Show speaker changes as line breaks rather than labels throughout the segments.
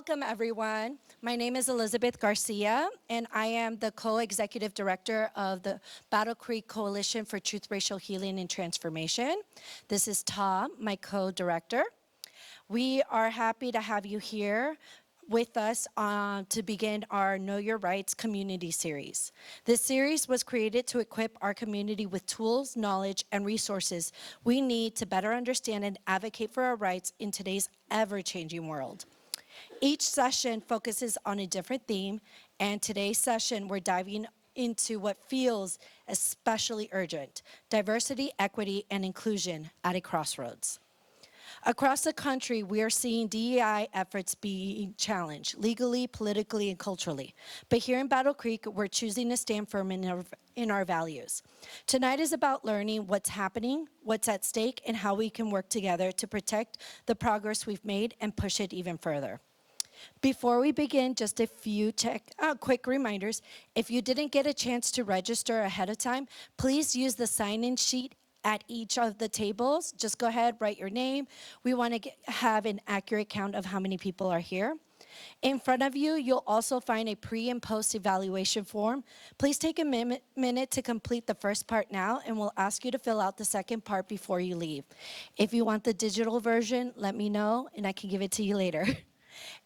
Welcome, everyone. My name is Elizabeth Garcia, and I am the co-executive director of the Battle Creek Coalition for Truth, Racial Healing, and Transformation. This is Tom, my co-director. We are happy to have you here with us to begin our Know Your Rights community series. This series was created to equip our community with tools, knowledge, and resources we need to better understand and advocate for our rights in today's ever-changing world. Each session focuses on a different theme, and today's session we're diving into what feels especially urgent: diversity, equity, and inclusion at a crossroads. Across the country, we are seeing DEI efforts being challenged legally, politically, and culturally. But here in Battle Creek, we're choosing to stand firm in our values. Tonight is about learning what's happening, what's at stake, and how we can work together to protect the progress we've made and push it even further. Before we begin, just a few quick reminders. If you didn't get a chance to register ahead of time, please use the sign-in sheet at each of the tables. Just go ahead, write your name. We want to have an accurate count of how many people are here. In front of you, you'll also find a pre and post evaluation form. Please take a minute to complete the first part now, and we'll ask you to fill out the second part before you leave. If you want the digital version, let me know, and I can give it to you later.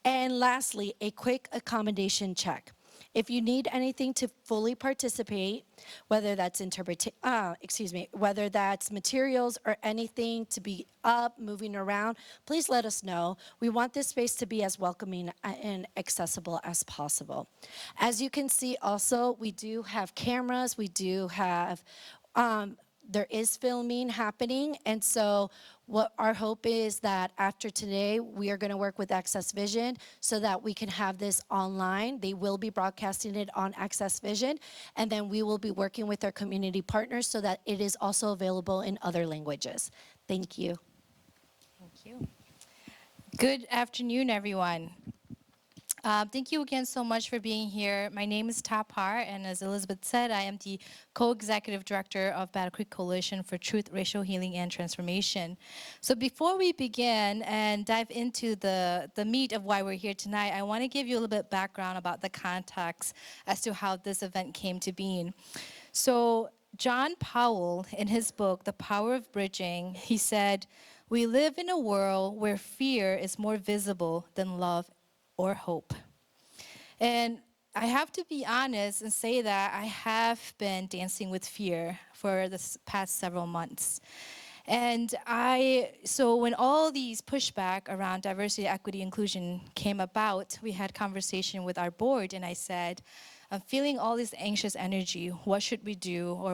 And lastly, a quick accommodation check. If you need anything to fully participate, whether that's whether that's materials or anything to be up, moving around, please let us know. We want this space to be as welcoming and accessible as possible. As you can see also, we do have cameras, we do have there is filming happening, and so what our hope is that after today, we are going to work with Access Vision so that we can have this online. They will be broadcasting it on Access Vision, and then we will be working with our community partners so that it is also available in other languages. Thank you.
Thank you. Good afternoon, everyone. Thank you again so much for being here. My name is Tapar, and as Elizabeth said, I am the co-executive director of Battle Creek Coalition for Truth, Racial Healing, and Transformation. So before we begin and dive into the meat of why we're here tonight, I want to give you a little bit of background about the context as to how this event came to being. So John Powell, in his book, The Power of Bridging, he said, "We live in a world where fear is more visible than love or hope." And I have to be honest and say that I have been dancing with fear for the past several months. And so when all these pushback around diversity, equity, inclusion came about, we had conversation with our board, and I said, "I'm feeling all this anxious energy. What should we do, or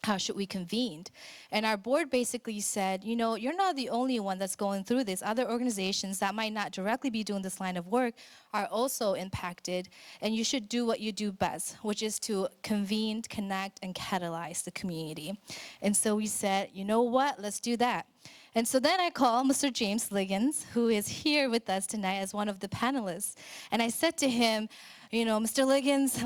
how should we convene?" And our board basically said, you know, you're not the only one that's going through this. Other organizations that might not directly be doing this line of work are also impacted, and you should do what you do best, which is to convene, connect, and catalyze the community. And so we said, you know what, let's do that. And so then I called Mr. James Liggins, who is here with us tonight as one of the panelists. And I said to him, you know, Mr. Liggins,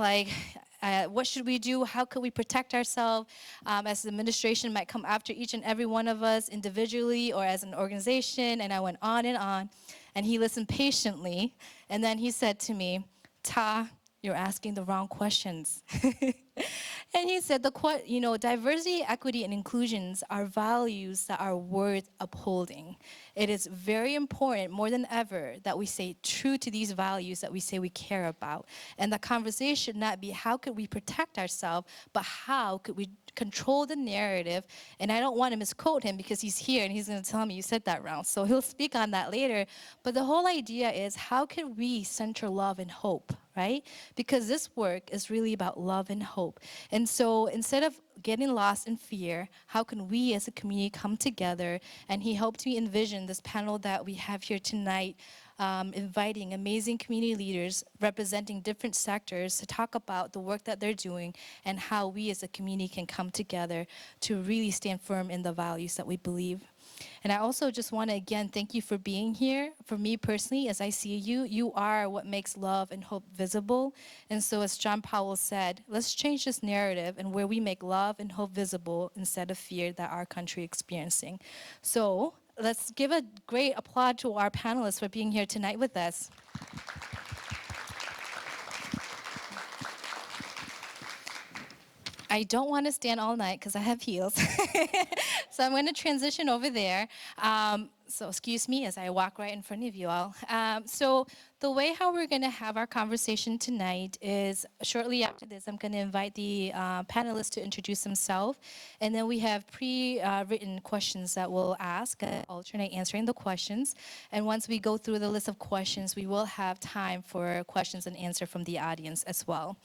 what should we do? How could we protect ourselves as the administration might come after each and every one of us individually or as an organization? And I went on, and he listened patiently. And then he said to me, "Ta, you're asking the wrong questions." And he said, diversity, equity, and inclusions are values that are worth upholding. It is very important, more than ever, that we stay true to these values that we say we care about. And the conversation should not be how could we protect ourselves, but how could we control the narrative. And I don't want to misquote him because he's here and he's going to tell me you said that wrong. So he'll speak on that later. But the whole idea is how can we center love and hope, right? Because this work is really about love and hope. And so instead of getting lost in fear, how can we as a community come together? And he helped me envision this panel that we have here tonight, inviting amazing community leaders representing different sectors to talk about the work that they're doing and how we as a community can come together to really stand firm in the values that we believe. And I also just want to again thank you for being here. For me personally, as I see you, you are what makes love and hope visible. And so as John Powell said, let's change this narrative and where we make love and hope visible instead of fear that our country is experiencing. So let's give a great applaud to our panelists for being here tonight with us. I don't want to stand all night because I have heels. So I'm going to transition over there. So excuse me as I walk right in front of you all. So the way how we're going to have our conversation tonight is shortly after this, I'm going to invite the panelists to introduce themselves. And then we have pre-written questions that we'll ask, alternate answering the questions. And once we go through the list of questions, we will have time for questions and answer from the audience as well.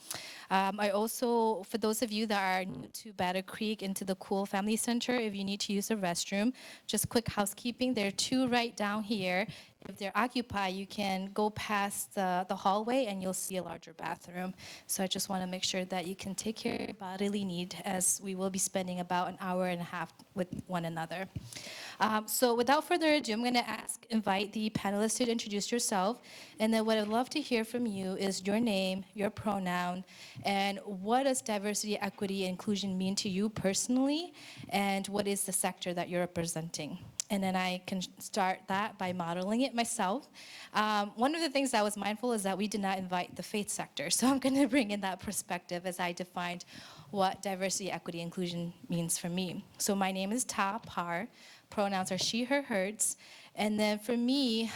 I also, for those of you that are new to Battle Creek into the Cool Family Center, if you need to use the restroom, just quick housekeeping. There are two right down here. If they're occupied, you can go past the hallway and you'll see a larger bathroom. So I just want to make sure that you can take care of your bodily need as we will be spending about an hour and a half with one another. So without further ado, I'm going to invite the panelists to introduce yourself. And then what I'd love to hear from you is your name, your pronoun, and what does diversity, equity, and inclusion mean to you personally, and what is the sector that you're representing? And then I can start that by modeling it myself. One of the things I was mindful is that we did not invite the faith sector. So I'm going to bring in that perspective as I defined what diversity, equity, inclusion means for me. So my name is Ta Par. Pronouns are she, her, hers. And then for me,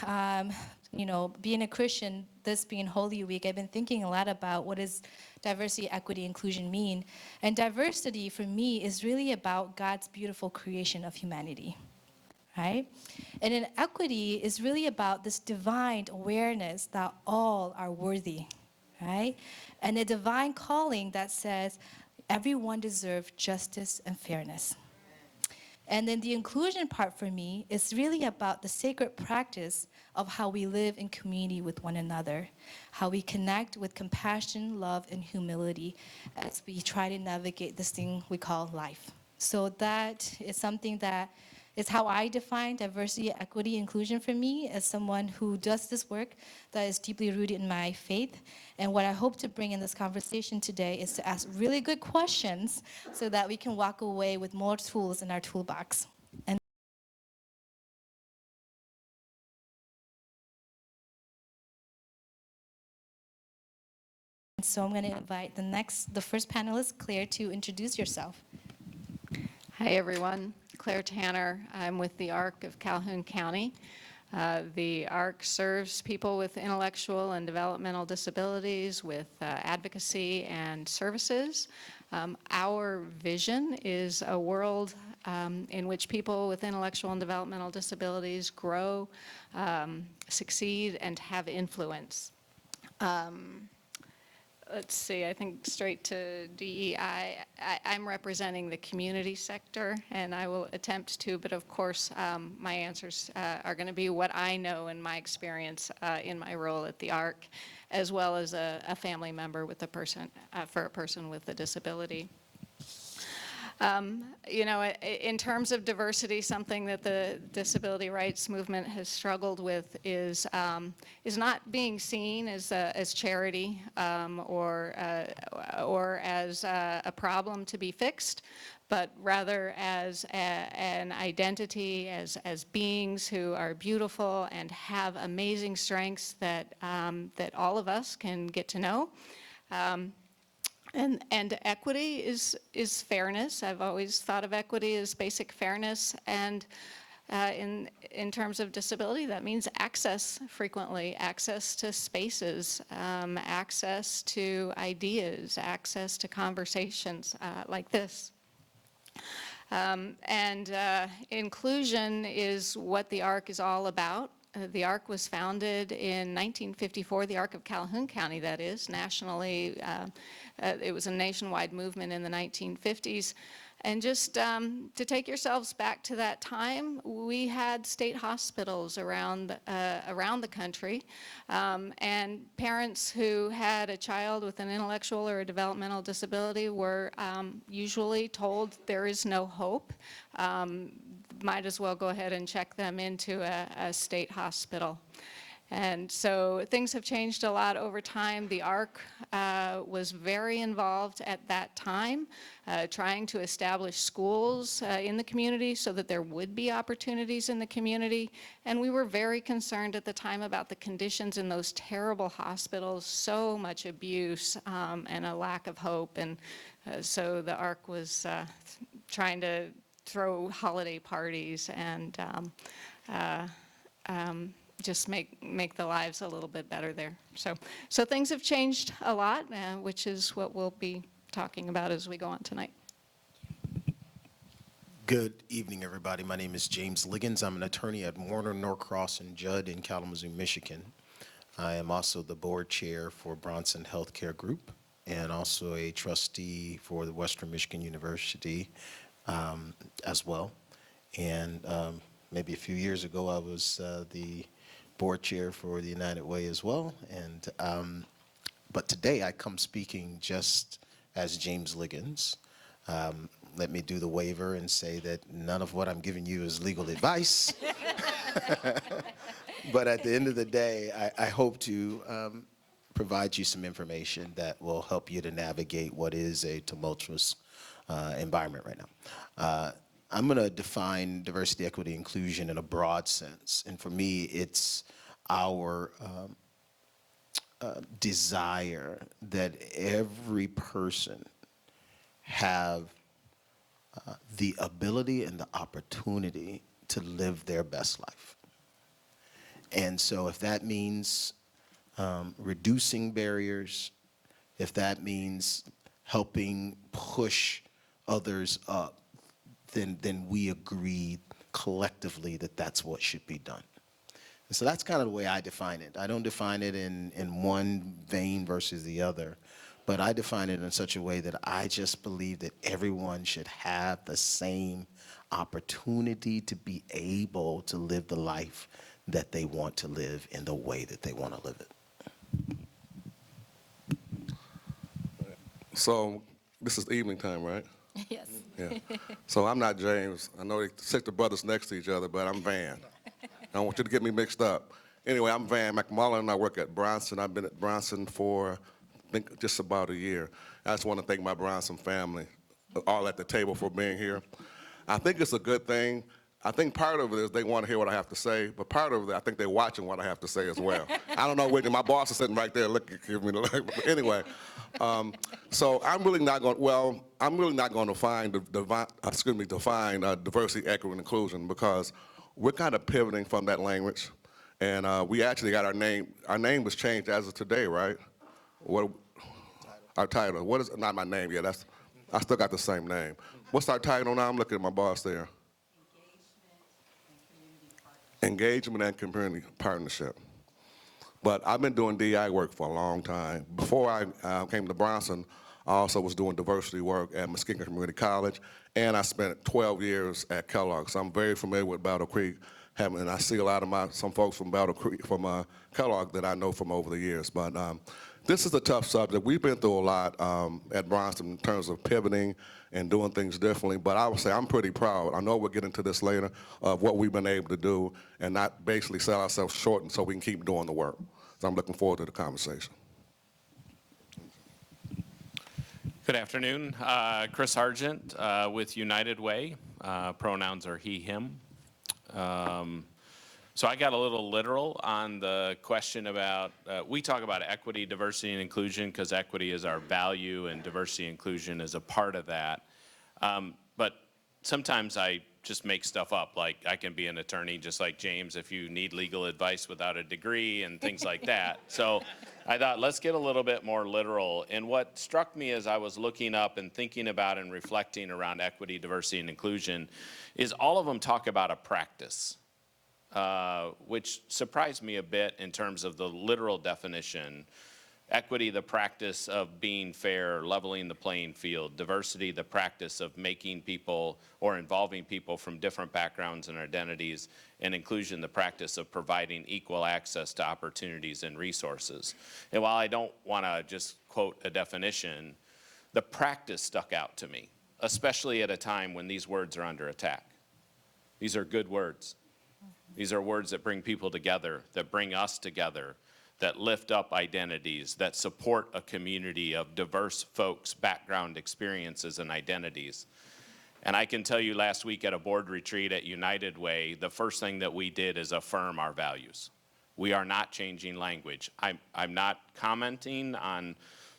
you know, being a Christian, this being Holy Week, I've been thinking a lot about what does diversity, equity, inclusion mean. And diversity for me is really about God's beautiful creation of humanity. Right? And then equity is really about this divine awareness that all are worthy, right? And a divine calling that says everyone deserves justice and fairness. And then the inclusion part for me is really about the sacred practice of how we live in community with one another, how we connect with compassion, love, and humility as we try to navigate this thing we call life. So that is something that is how I define diversity, equity, inclusion for me as someone who does this work that is deeply rooted in my faith. And what I hope to bring in this conversation today is to ask really good questions so that we can walk away with more tools in our toolbox. And so I'm going to invite the first panelist, Claire, to introduce yourself.
Hi, everyone. Claire Tanner. I'm with the ARC of Calhoun County. The ARC serves people with intellectual and developmental disabilities with advocacy and services. Our vision is a world in which people with intellectual and developmental disabilities grow, succeed, and have influence. Let's see, I think straight to DEI. I'm representing the community sector, and I will attempt to, but of course, my answers are going to be what I know and my experience in my role at the ARC, as well as a family member with a person, for a person with a disability. You know, in terms of diversity, something that the disability rights movement has struggled with is not being seen as charity or as a problem to be fixed, but rather as an identity, as beings who are beautiful and have amazing strengths that that all of us can get to know. And equity is fairness. I've always thought of equity as basic fairness, and in terms of disability, that means access frequently, access to spaces, access to ideas, access to conversations like this. Inclusion is what the ARC is all about. The ARC was founded in 1954, the ARC of Calhoun County, that is, nationally. It was a nationwide movement in the 1950s. And just to take yourselves back to that time, we had state hospitals around the country, and parents who had a child with an intellectual or a developmental disability were usually told there is no hope. Might as well go ahead and check them into a state hospital. And so things have changed a lot over time. The ARC was very involved at that time, trying to establish schools in the community so that there would be opportunities in the community. And we were very concerned at the time about the conditions in those terrible hospitals, so much abuse and a lack of hope. And so the ARC was trying to throw holiday parties and just make the lives a little bit better there. So things have changed a lot, which is what we'll be talking about as we go on tonight.
Good evening, everybody. My name is James Liggins. I'm an attorney at Warner, Norcross, and Judd in Kalamazoo, Michigan. I am also the board chair for Bronson Healthcare Group and also a trustee for the Western Michigan University as well. And maybe a few years ago, I was the board chair for the United Way as well. And but today I come speaking just as James Liggins. Let me do the waiver and say that none of what I'm giving you is legal advice. But at the end of the day, I hope to provide you some information that will help you to navigate what is a tumultuous environment right now. I'm going to define diversity, equity, inclusion in a broad sense. And for me, it's our desire that every person have the ability and the opportunity to live their best life. And so if that means reducing barriers, if that means helping push others up, then we agree collectively that that's what should be done. And so that's kind of the way I define it. I don't define it in one vein versus the other, but I define it in such a way that I just believe that everyone should have the same opportunity to be able to live the life that they want to live in the way that they want to live it.
So this is evening time, right?
Yes.
Yeah. So I'm not James. I know they sit the brothers next to each other, but I'm Van. I don't want you to get me mixed up. Anyway, I'm Van McMullen, and I work at Bronson. I've been at Bronson for, I think, just about a year. I just want to thank my Bronson family, all at the table, for being here. I think it's a good thing. I think part of it is they want to hear what I have to say, but part of it, I think they're watching what I have to say as well. I don't know, Whitney, my boss is sitting right there looking at me. But anyway, so I'm really not going. Well, I'm really not going to define diversity, equity, and inclusion, because we're kind of pivoting from that language, and we actually got our name. Our name was changed as of today, right? What? Our title. What is? Not my name yet. I still got the same name. What's our title now? I'm looking at my boss there. Engagement and community partnership. But I've been doing DI work for a long time. Before I came to Bronson, I also was doing diversity work at Muskingum Community College, and I spent 12 years at Kellogg. So I'm very familiar with Battle Creek, and I see a lot of some folks from Battle Creek, from Kellogg, that I know from over the years. But this is a tough subject. We've been through a lot at Bronson in terms of pivoting and doing things differently, but I would say I'm pretty proud. I know we'll get into this later, of what we've been able to do and not basically sell ourselves short, and so we can keep doing the work. So I'm looking forward to the conversation.
Good afternoon. Chris Argent with United Way. Pronouns are he, him. So I got a little literal on the question about, we talk about equity, diversity, and inclusion because equity is our value and diversity and inclusion is a part of that. But sometimes I just make stuff up, like I can be an attorney just like James if you need legal advice without a degree and things like that. So I thought, let's get a little bit more literal. And what struck me as I was looking up and thinking about and reflecting around equity, diversity, and inclusion is all of them talk about a practice. Which surprised me a bit in terms of the literal definition. Equity, the practice of being fair, leveling the playing field. Diversity, the practice of making people or involving people from different backgrounds and identities. And inclusion, the practice of providing equal access to opportunities and resources. And while I don't want to just quote a definition, the practice stuck out to me, especially at a time when these words are under attack. These are good words. These are words that bring people together, that bring us together, that lift up identities, that support a community of diverse folks, background, experiences, and identities. And I can tell you last week at a board retreat at United Way, the first thing that we did is affirm our values. We are not changing language. I'm not commenting on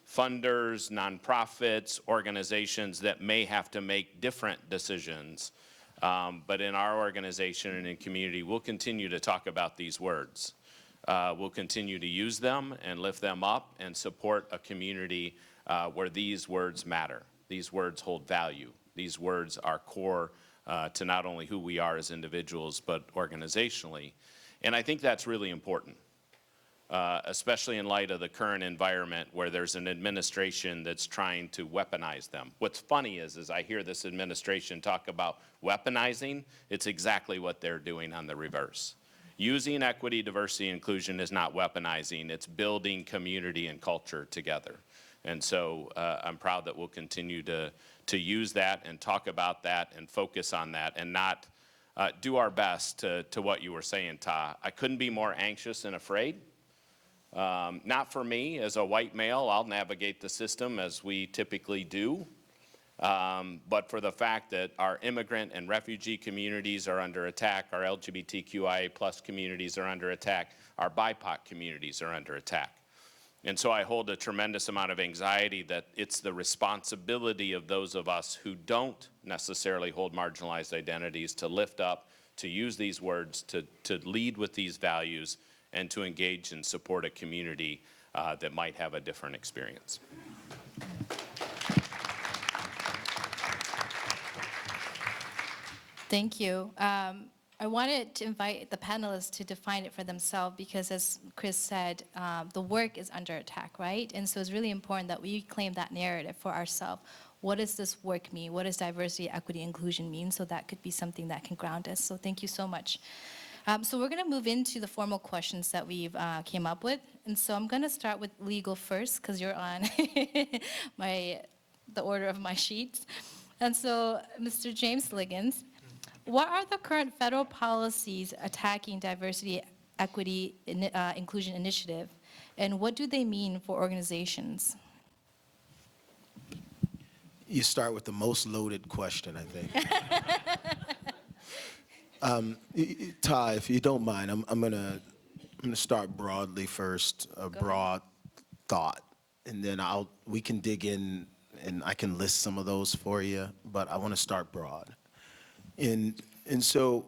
funders, nonprofits, organizations that may have to make different decisions. But in our organization and in community, we'll continue to talk about these words. We'll continue to use them and lift them up and support a community where these words matter. These words hold value. These words are core to not only who we are as individuals, but organizationally. And I think that's really important, especially in light of the current environment where there's an administration that's trying to weaponize them. What's funny is I hear this administration talk about weaponizing, it's exactly what they're doing on the reverse. Using equity, diversity, inclusion is not weaponizing, it's building community and culture together. And so I'm proud that we'll continue to use that and talk about that and focus on that and not do our best to what you were saying, Ta. I couldn't be more anxious and afraid. Not for me, as a white male, I'll navigate the system as we typically do. But for the fact that our immigrant and refugee communities are under attack, our LGBTQIA plus communities are under attack, our BIPOC communities are under attack. And so I hold a tremendous amount of anxiety that it's the responsibility of those of us who don't necessarily hold marginalized identities to lift up, to use these words, to lead with these values, and to engage and support a community that might have a different experience.
Thank you. I wanted to invite the panelists to define it for themselves because, as Chris said, the work is under attack, right? And so it's really important that we claim that narrative for ourselves. What does this work mean? What does diversity, equity, inclusion mean? So that could be something that can ground us. So thank you so much. So we're going to move into the formal questions that we've came up with. And so I'm going to start with legal first because you're on the order of my sheets. And so, Mr. James Liggins, what are the current federal policies attacking diversity, equity, inclusion initiative, and what do they mean for organizations?
You start with the most loaded question, I think. Ty, if you don't mind, I'm gonna start broadly first, a broad thought, and then we can dig in, and I can list some of those for you. But I want to start broad. And so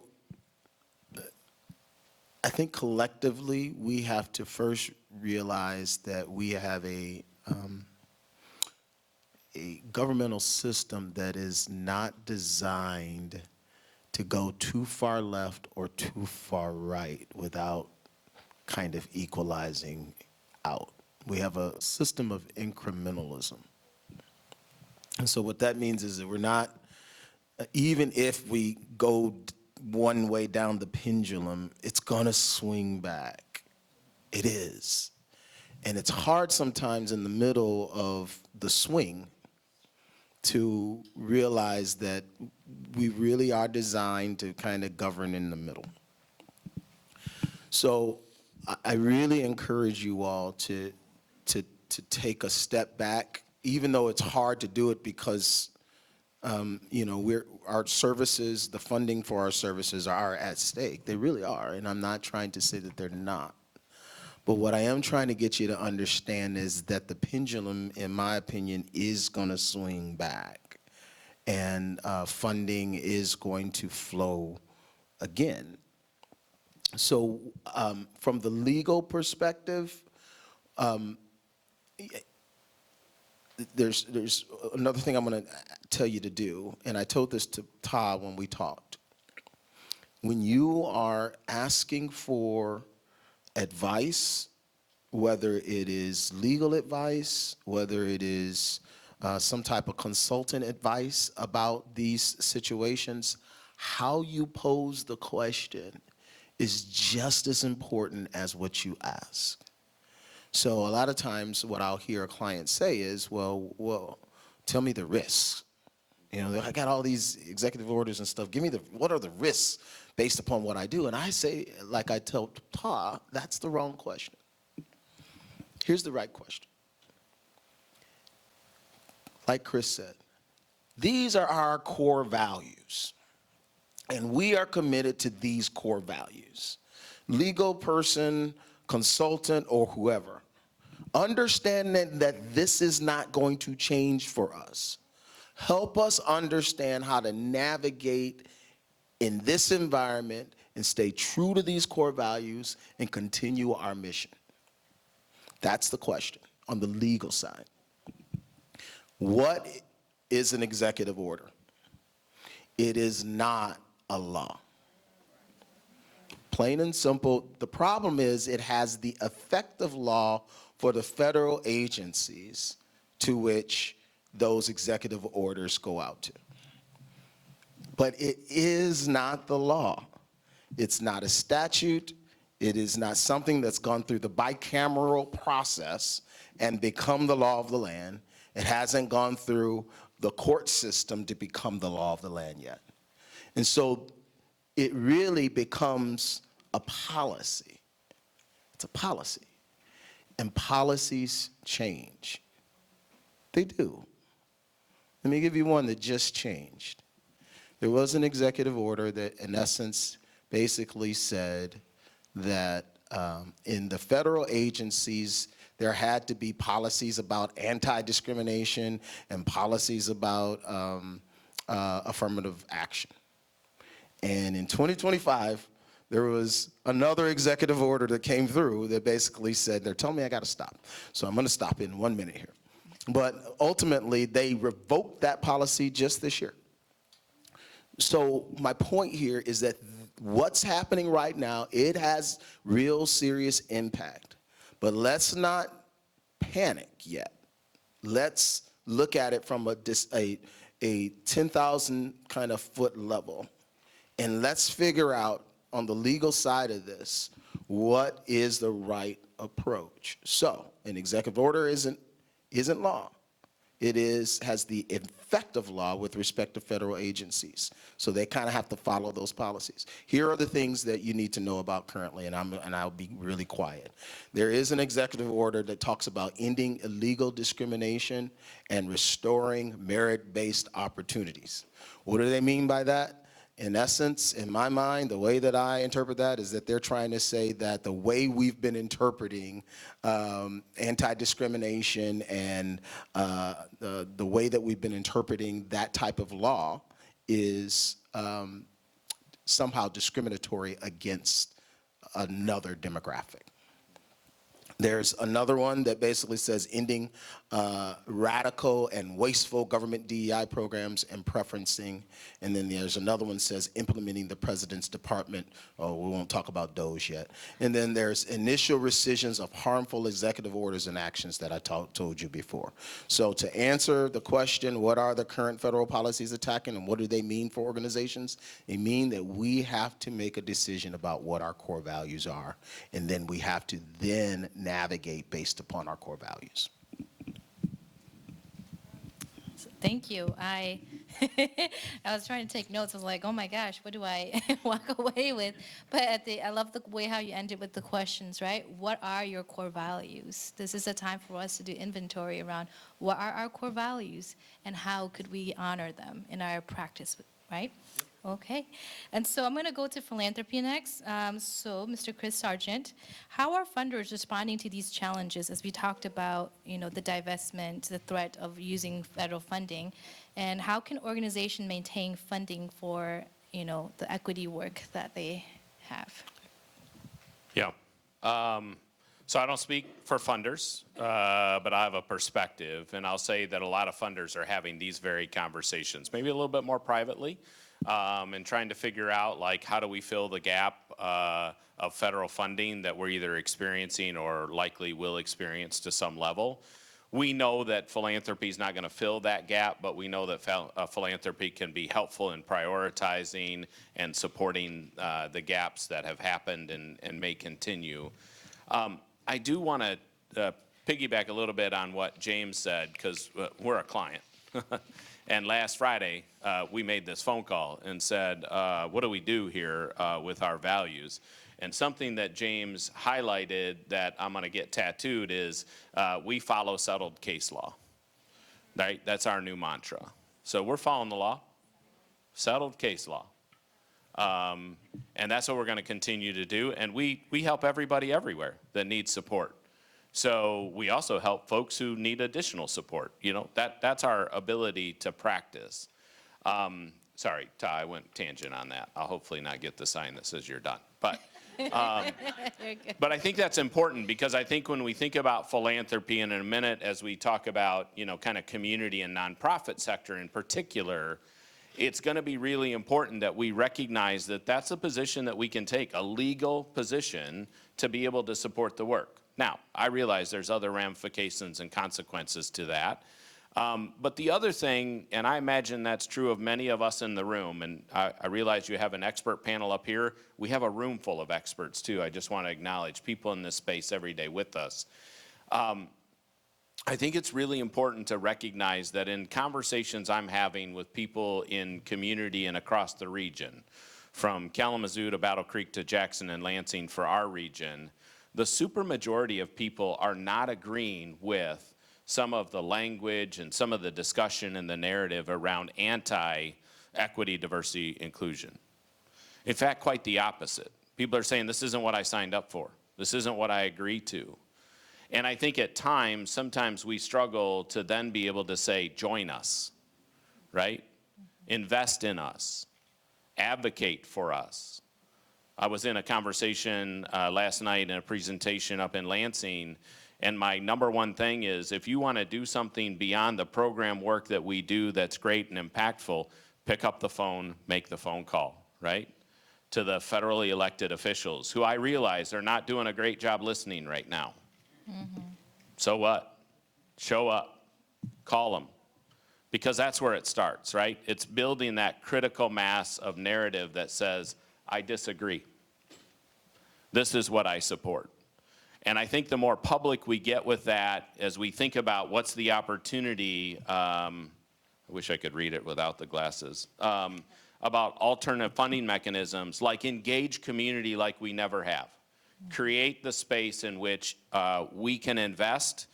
I think collectively we have to first realize that we have a governmental system that is not designed to go too far left or too far right without kind of equalizing out. We have a system of incrementalism. And so what that means is that we're not, even if we go one way down the pendulum, it's gonna swing back. It is. And it's hard sometimes in the middle of the swing to realize that we really are designed to kind of govern in the middle. So I really encourage you all to take a step back, even though it's hard to do it because you know, our services, the funding for our services are at stake. They really are, and I'm not trying to say that they're not. But what I am trying to get you to understand is that the pendulum, in my opinion, is going to swing back, and funding is going to flow again. So from the legal perspective, there's another thing I'm going to tell you to do, and I told this to Todd when we talked. When you are asking for advice, whether it is legal advice, whether it is some type of consultant advice about these situations, how you pose the question is just as important as what you ask. So a lot of times what I'll hear a client say is, well, tell me the risks. You know, I got all these executive orders and stuff. Give me what are the risks based upon what I do? And I say, like I tell Ta, that's the wrong question. Here's the right question. Like Chris said, these are our core values. And we are committed to these core values. Legal person, consultant, or whoever. Understanding that this is not going to change for us. Help us understand how to navigate in this environment and stay true to these core values and continue our mission. That's the question on the legal side. What is an executive order? It is not a law. Plain and simple. The problem is it has the effect of law for the federal agencies to which those executive orders go out to. But it is not the law. It's not a statute. It is not something that's gone through the bicameral process and become the law of the land. It hasn't gone through the court system to become the law of the land yet. And so it really becomes a policy. It's a policy. And policies change. They do. Let me give you one that just changed. There was an executive order that, in essence, basically said that in the federal agencies, there had to be policies about anti-discrimination and policies about affirmative action. And in 2025, there was another executive order that came through that basically said, they're telling me I got to stop. So I'm going to stop in 1 minute here. But ultimately, they revoked that policy just this year. So my point here is that what's happening right now, it has real serious impact. But let's not panic yet. Let's look at it from a 10,000 kind of foot level. And let's figure out on the legal side of this, what is the right approach? So an executive order isn't law. It has the effect of law with respect to federal agencies. So they kind of have to follow those policies. Here are the things that you need to know about currently, and I'll be really quiet. There is an executive order that talks about ending illegal discrimination and restoring merit-based opportunities. What do they mean by that? In essence, in my mind, the way that I interpret that is that they're trying to say that the way we've been interpreting anti-discrimination and the way that we've been interpreting that type of law is somehow discriminatory against another demographic. There's another one that basically says ending radical and wasteful government DEI programs and preferencing. And then there's another one that says implementing the president's department. Oh, we won't talk about those yet. And then there's initial rescissions of harmful executive orders and actions that I told you before. So to answer the question, what are the current federal policies attacking and what do they mean for organizations? They mean that we have to make a decision about what our core values are. And then we have to then navigate based upon our core values.
Thank you. I was trying to take notes. I was like, oh my gosh, what do I walk away with? But I love the way how you ended with the questions, right? What are your core values? This is a time for us to do inventory around what are our core values and how could we honor them in our practice, right? Okay, and so I'm going to go to philanthropy next. So, Mr. Chris Sargent, how are funders responding to these challenges as we talked about, the divestment, the threat of using federal funding, and how can organizations maintain funding for, the equity work that they have?
Yeah. So I don't speak for funders, but I have a perspective, and I'll say that a lot of funders are having these very conversations, maybe a little bit more privately, and trying to figure out, how do we fill the gap of federal funding that we're either experiencing or likely will experience to some level. We know that philanthropy is not going to fill that gap, but we know that philanthropy can be helpful in prioritizing and supporting the gaps that have happened and may continue. I do want to piggyback a little bit on what James said, because we're a client. And last Friday, we made this phone call and said, what do we do here with our values? And something that James highlighted that I'm going to get tattooed is we follow settled case law, right? That's our new mantra. So we're following the law, settled case law. And that's what we're going to continue to do. And we help everybody everywhere that needs support. So we also help folks who need additional support. You know, that's our ability to practice. Sorry, Ty, I went tangent on that. I'll hopefully not get the sign that says you're done. But I think that's important because I think when we think about philanthropy, and in a minute as we talk about, you know, kind of community and nonprofit sector in particular, it's going to be really important that we recognize that that's a position that we can take, a legal position to be able to support the work. Now, I realize there's other ramifications and consequences to that. But the other thing, and I imagine that's true of many of us in the room, and I realize you have an expert panel up here. We have a room full of experts too. I just want to acknowledge people in this space every day with us. I think it's really important to recognize that in conversations I'm having with people in community and across the region, from Kalamazoo to Battle Creek to Jackson and Lansing for our region, the supermajority of people are not agreeing with some of the language and some of the discussion and the narrative around anti-equity, diversity, inclusion. In fact, quite the opposite. People are saying, this isn't what I signed up for. This isn't what I agreed to. And I think at times, sometimes we struggle to then be able to say, join us, right? Invest in us. Advocate for us. I was in a conversation last night in a presentation up in Lansing, and my number one thing is if you want to do something beyond the program work that we do that's great and impactful, pick up the phone, make the phone call, right? To the federally elected officials, who I realize are not doing a great job listening right now. So what? Show up, call them, because that's where it starts, right? It's building that critical mass of narrative that says, I disagree. This is what I support. And I think the more public we get with that, as we think about what's the opportunity, I wish I could read it without the glasses, about alternative funding mechanisms, like engage community like we never have. Create the space in which we can invest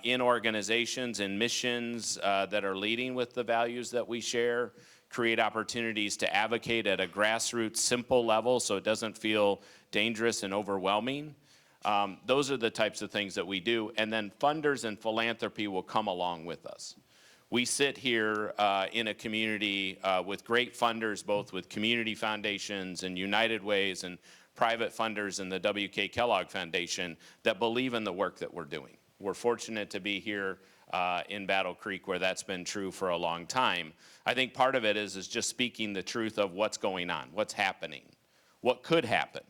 in organizations and missions that are leading with the values that we share, create opportunities to advocate at a grassroots, simple level so it doesn't feel dangerous and overwhelming. Those are the types of things that we do, and then funders and philanthropy will come along with us. We sit here in a community with great funders, both with community foundations and United Ways and private funders and the W.K. Kellogg Foundation that believe in the work that we're doing. We're fortunate to be here in Battle Creek where that's been true for a long time. I think part of it is just speaking the truth of what's going on, what's happening, what could happen.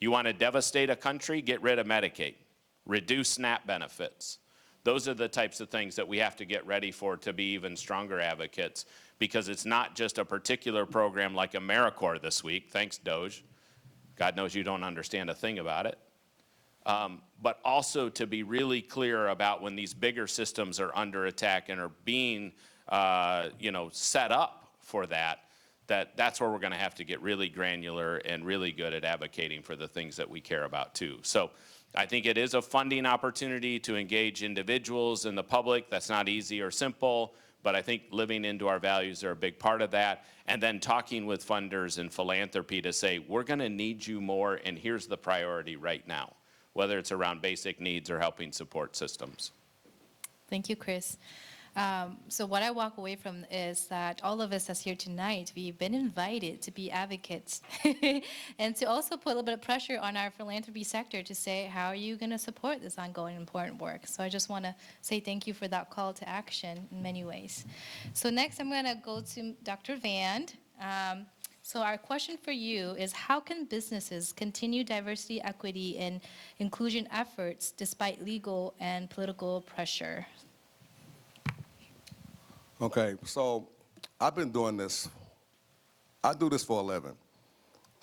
You want to devastate a country, get rid of Medicaid, reduce SNAP benefits. Those are the types of things that we have to get ready for to be even stronger advocates, because it's not just a particular program like AmeriCorps this week, thanks Doge. God knows you don't understand a thing about it. But also to be really clear about when these bigger systems are under attack and are being set up for that's where we're going to have to get really granular and really good at advocating for the things that we care about too. So I think it is a funding opportunity to engage individuals and the public. That's not easy or simple, but I think living into our values are a big part of that. And then talking with funders and philanthropy to say, we're going to need you more, and here's the priority right now, whether it's around basic needs or helping support systems.
Thank you, Chris. So what I walk away from is that all of us that's here tonight, we've been invited to be advocates and to also put a little bit of pressure on our philanthropy sector to say, how are you going to support this ongoing important work? So I just want to say thank you for that call to action in many ways. So next I'm going to go to Dr. Vand. So our question for you is, how can businesses continue diversity, equity, and inclusion efforts despite legal and political pressure?
Okay, so I've been doing this. I do this for a living.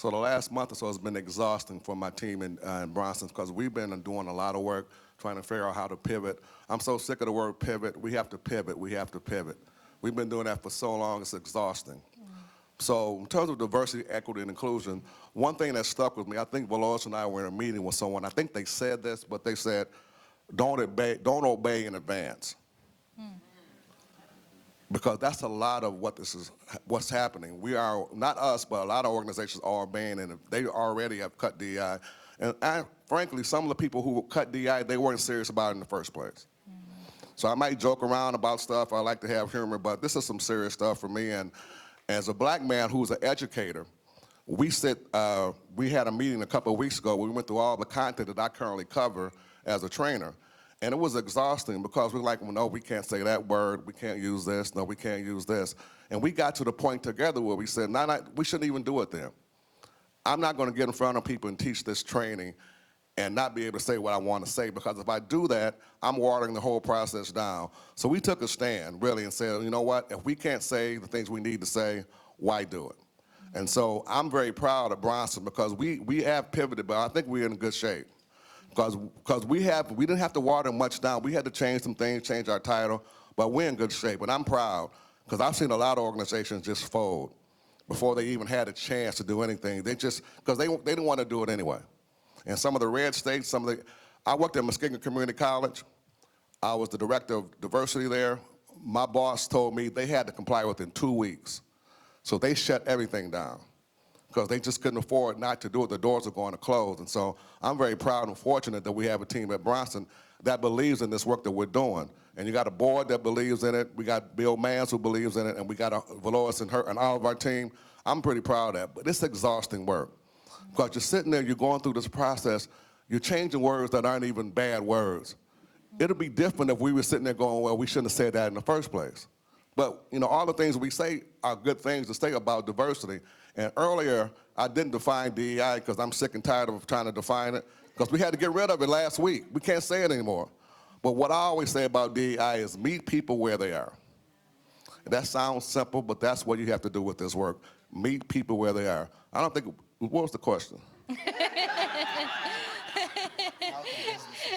So the last month or so has been exhausting for my team in Bronson because we've been doing a lot of work trying to figure out how to pivot. I'm so sick of the word pivot. We have to pivot. We have to pivot. We've been doing that for so long, it's exhausting. So in terms of diversity, equity, and inclusion, one thing that stuck with me, I think Veloz and I were in a meeting with someone. I think they said this, but they said, don't obey in advance. Because that's a lot of what's happening. We are, not us, but a lot of organizations are obeying, and they already have cut DEI. And frankly, some of the people who cut DEI, they weren't serious about it in the first place. So I might joke around about stuff. I like to have humor, but this is some serious stuff for me. And as a black man who's an educator, we had a meeting a couple of weeks ago where we went through all the content that I currently cover as a trainer. And it was exhausting because we're like, well, no, we can't say that word. We can't use this. No, we can't use this. And we got to the point together where we said, no, we shouldn't even do it then. I'm not going to get in front of people and teach this training and not be able to say what I want to say, because if I do that, I'm watering the whole process down. So we took a stand, really, and said, you know what, if we can't say the things we need to say, why do it? And so I'm very proud of Bronson because we have pivoted, but I think we're in good shape. Because we didn't have to water much down. We had to change some things, change our title, but we're in good shape. And I'm proud because I've seen a lot of organizations just fold before they even had a chance to do anything. Because they didn't want to do it anyway. And some of the red states, I worked at Muskegon Community College. I was the director of diversity there. My boss told me they had to comply within 2 weeks. So they shut everything down because they just couldn't afford not to do it. The doors are going to close. And so I'm very proud and fortunate that we have a team at Bronson that believes in this work that we're doing. And you got a board that believes in it. We got Bill Mans who believes in it, and we got Veloz and all of our team. I'm pretty proud of that, but it's exhausting work. Because you're sitting there, you're going through this process, you're changing words that aren't even bad words. It'll be different if we were sitting there going, well, we shouldn't have said that in the first place. But all the things we say are good things to say about diversity. And earlier, I didn't define DEI because I'm sick and tired of trying to define it, because we had to get rid of it last week. We can't say it anymore. But what I always say about DEI is meet people where they are. And that sounds simple, but that's what you have to do with this work. Meet people where they are. I don't think, what was the question?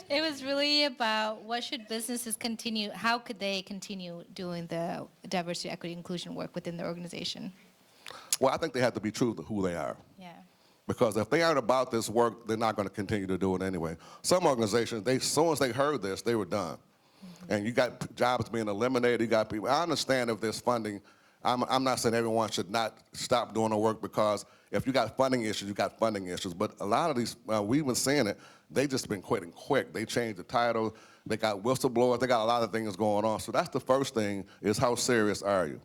It was really about what should businesses continue, how could they continue doing the diversity, equity, inclusion work within the organization?
Well, I think they have to be true to who they are.
Yeah.
Because if they aren't about this work, they're not going to continue to do it anyway. Some organizations, as soon as they heard this, they were done. And you got jobs being eliminated, you got people. I understand if there's funding. I'm not saying everyone should not stop doing the work, because if you got funding issues, you got funding issues. But a lot of these, we've been seeing it, they just been quitting quick. They changed the title, they got whistleblowers, they got a lot of things going on. So that's the first thing, is how serious are you?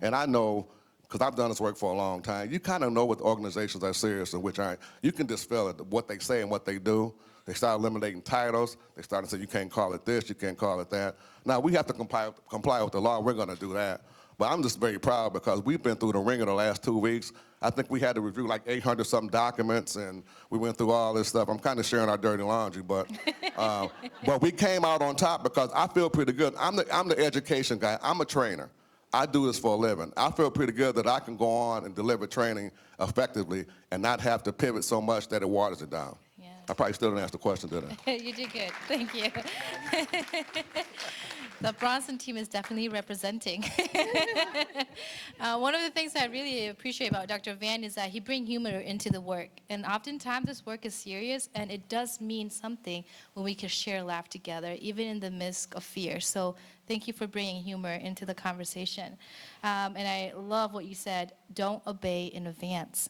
And I know, because I've done this work for a long time, you kind of know what organizations are serious and which aren't. You can just feel it, what they say and what they do. They start eliminating titles. They start to say, you can't call it this, you can't call it that. Now, we have to comply with the law. We're going to do that. But I'm just very proud because we've been through the ringer the last 2 weeks. I think we had to review like 800-something documents, and we went through all this stuff. I'm kind of sharing our dirty laundry, but we came out on top because I feel pretty good. I'm the education guy. I'm a trainer. I do this for a living. I feel pretty good that I can go on and deliver training effectively and not have to pivot so much that it waters it down.
Yeah.
I probably still didn't answer the question, did I?
You did good. Thank you. The Bronson team is definitely representing. One of the things I really appreciate about Dr. Van is that he brings humor into the work. And oftentimes this work is serious, and it does mean something when we can share, laugh together, even in the midst of fear. So thank you for bringing humor into the conversation. And I love what you said, don't obey in advance.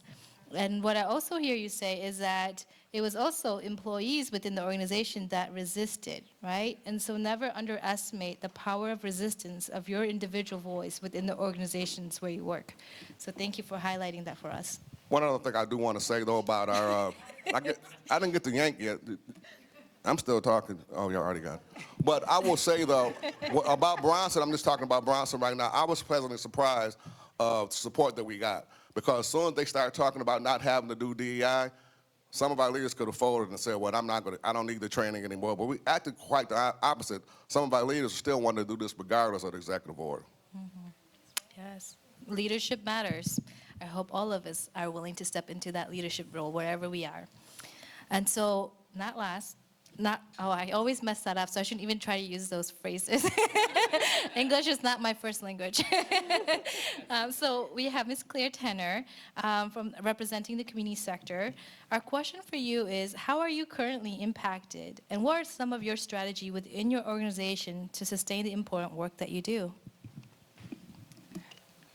And what I also hear you say is that it was also employees within the organization that resisted, right? And so never underestimate the power of resistance of your individual voice within the organizations where you work. So thank you for highlighting that for us.
One other thing I do want to say, though, about our, I didn't get to yank yet. I'm still talking. Oh, you already got it. But I will say, though, about Bronson, I'm just talking about Bronson right now. I was pleasantly surprised of the support that we got. Because as soon as they started talking about not having to do DEI, some of our leaders could have folded and said, well, I don't need the training anymore. But we acted quite the opposite. Some of our leaders still wanted to do this regardless of the executive order.
Yes, leadership matters. I hope all of us are willing to step into that leadership role wherever we are. And so, I always mess that up, so I shouldn't even try to use those phrases. English is not my first language. So we have Ms. Claire Tenner from representing the community sector. Our question for you is, how are you currently impacted, and what are some of your strategy within your organization to sustain the important work that you do?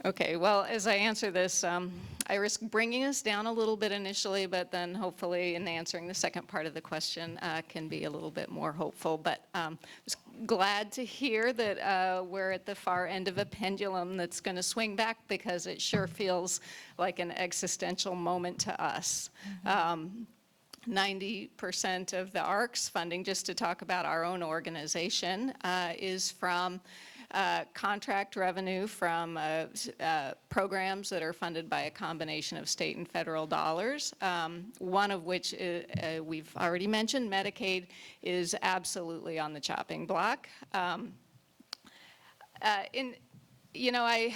Okay, well, as I answer this, I risk bringing us down a little bit initially, but then hopefully in answering the second part of the question can be a little bit more hopeful. But just glad to hear that we're at the far end of a pendulum that's going to swing back, because it sure feels like an existential moment to us. 90% of the ARC's funding, just to talk about our own organization, is from contract revenue from programs that are funded by a combination of state and federal dollars, one of which we've already mentioned. Medicaid is absolutely on the chopping block. You know, I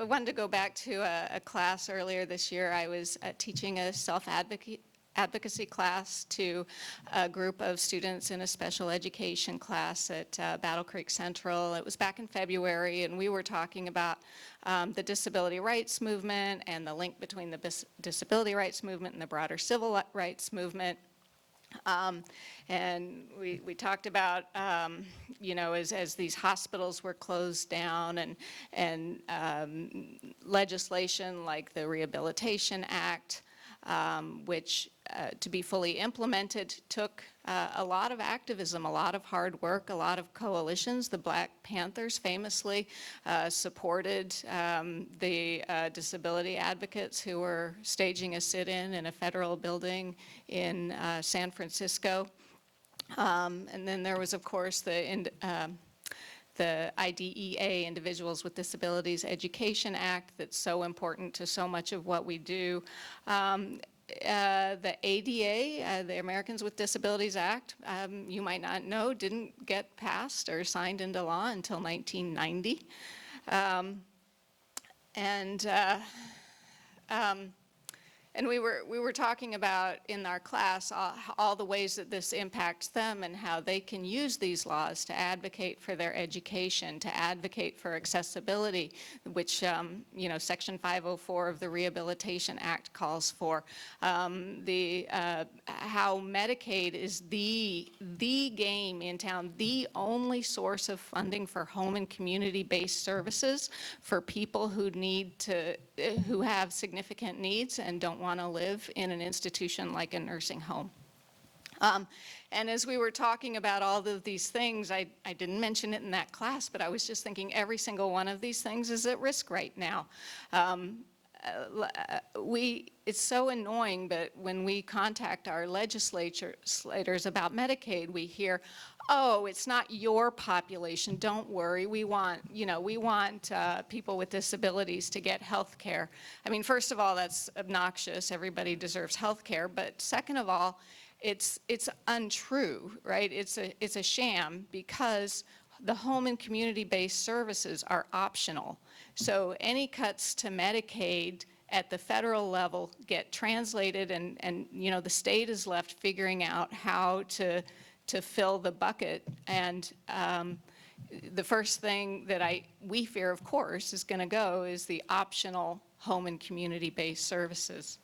wanted to go back to a class earlier this year. I was teaching a self-advocacy class to a group of students in a special education class at Battle Creek Central. It was back in February, and we were talking about the disability rights movement and the link between the disability rights movement and the broader civil rights movement. And we talked about, you know, as these hospitals were closed down, and legislation like the Rehabilitation Act, which to be fully implemented took a lot of activism, a lot of hard work, a lot of coalitions. The Black Panthers famously supported the disability advocates who were staging a sit-in in a federal building in San Francisco. And then there was, of course, the IDEA, Individuals with Disabilities Education Act, that's so important to so much of what we do. The ADA, the Americans with Disabilities Act, you might not know, didn't get passed or signed into law until 1990. And we were talking about in our class all the ways that this impacts them and how they can use these laws to advocate for their education, to advocate for accessibility, which you know, Section 504 of the Rehabilitation Act calls for. How Medicaid is the game in town, the only source of funding for home and community-based services for people who who have significant needs and don't want to live in an institution like a nursing home. And as we were talking about all of these things, I didn't mention it in that class, but I was just thinking every single one of these things is at risk right now. It's so annoying, but when we contact our legislators about Medicaid, we hear, oh, it's not your population, don't worry, we want people with disabilities to get health care. I mean, first of all, that's obnoxious, everybody deserves health care, but second of all, it's untrue, right? It's a sham, because the home and community-based services are optional. So any cuts to Medicaid at the federal level get translated, and you know, the state is left figuring out how to fill the bucket. And the first thing that we fear, of course, is going to go is the optional home and community-based services.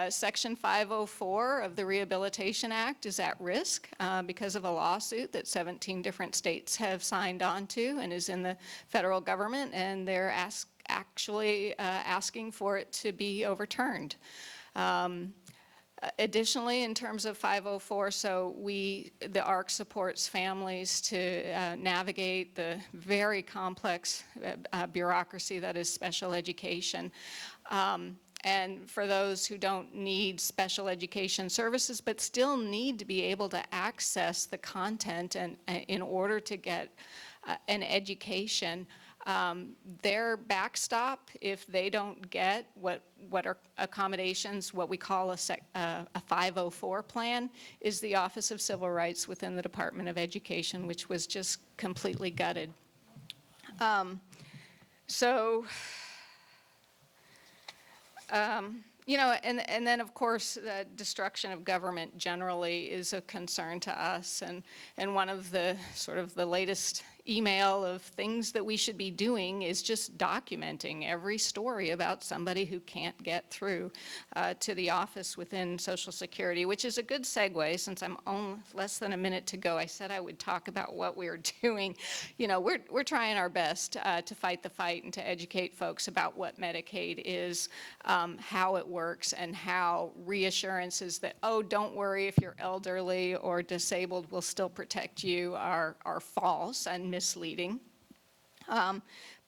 Section 504 of the Rehabilitation Act is at risk because of a lawsuit that 17 different states have signed on to and is in the federal government, and they're actually asking for it to be overturned. Additionally, in terms of 504, so the ARC supports families to navigate the very complex bureaucracy that is special education. And for those who don't need special education services but still need to be able to access the content and in order to get an education, their backstop, if they don't get what are accommodations, what we call a 504 plan, is the Office of Civil Rights within the Department of Education, which was just completely gutted. So You know, and then, of course, the destruction of government generally is a concern to us. And one of the sort of the latest email of things that we should be doing is just documenting every story about somebody who can't get through to the office within Social Security, which is a good segue since I'm on less than a minute to go. I said I would talk about what we're doing. You know, we're trying our best to fight the fight and to educate folks about what Medicaid is, how it works, and how reassurances that, oh, don't worry if you're elderly or disabled, we'll still protect you are false and misleading.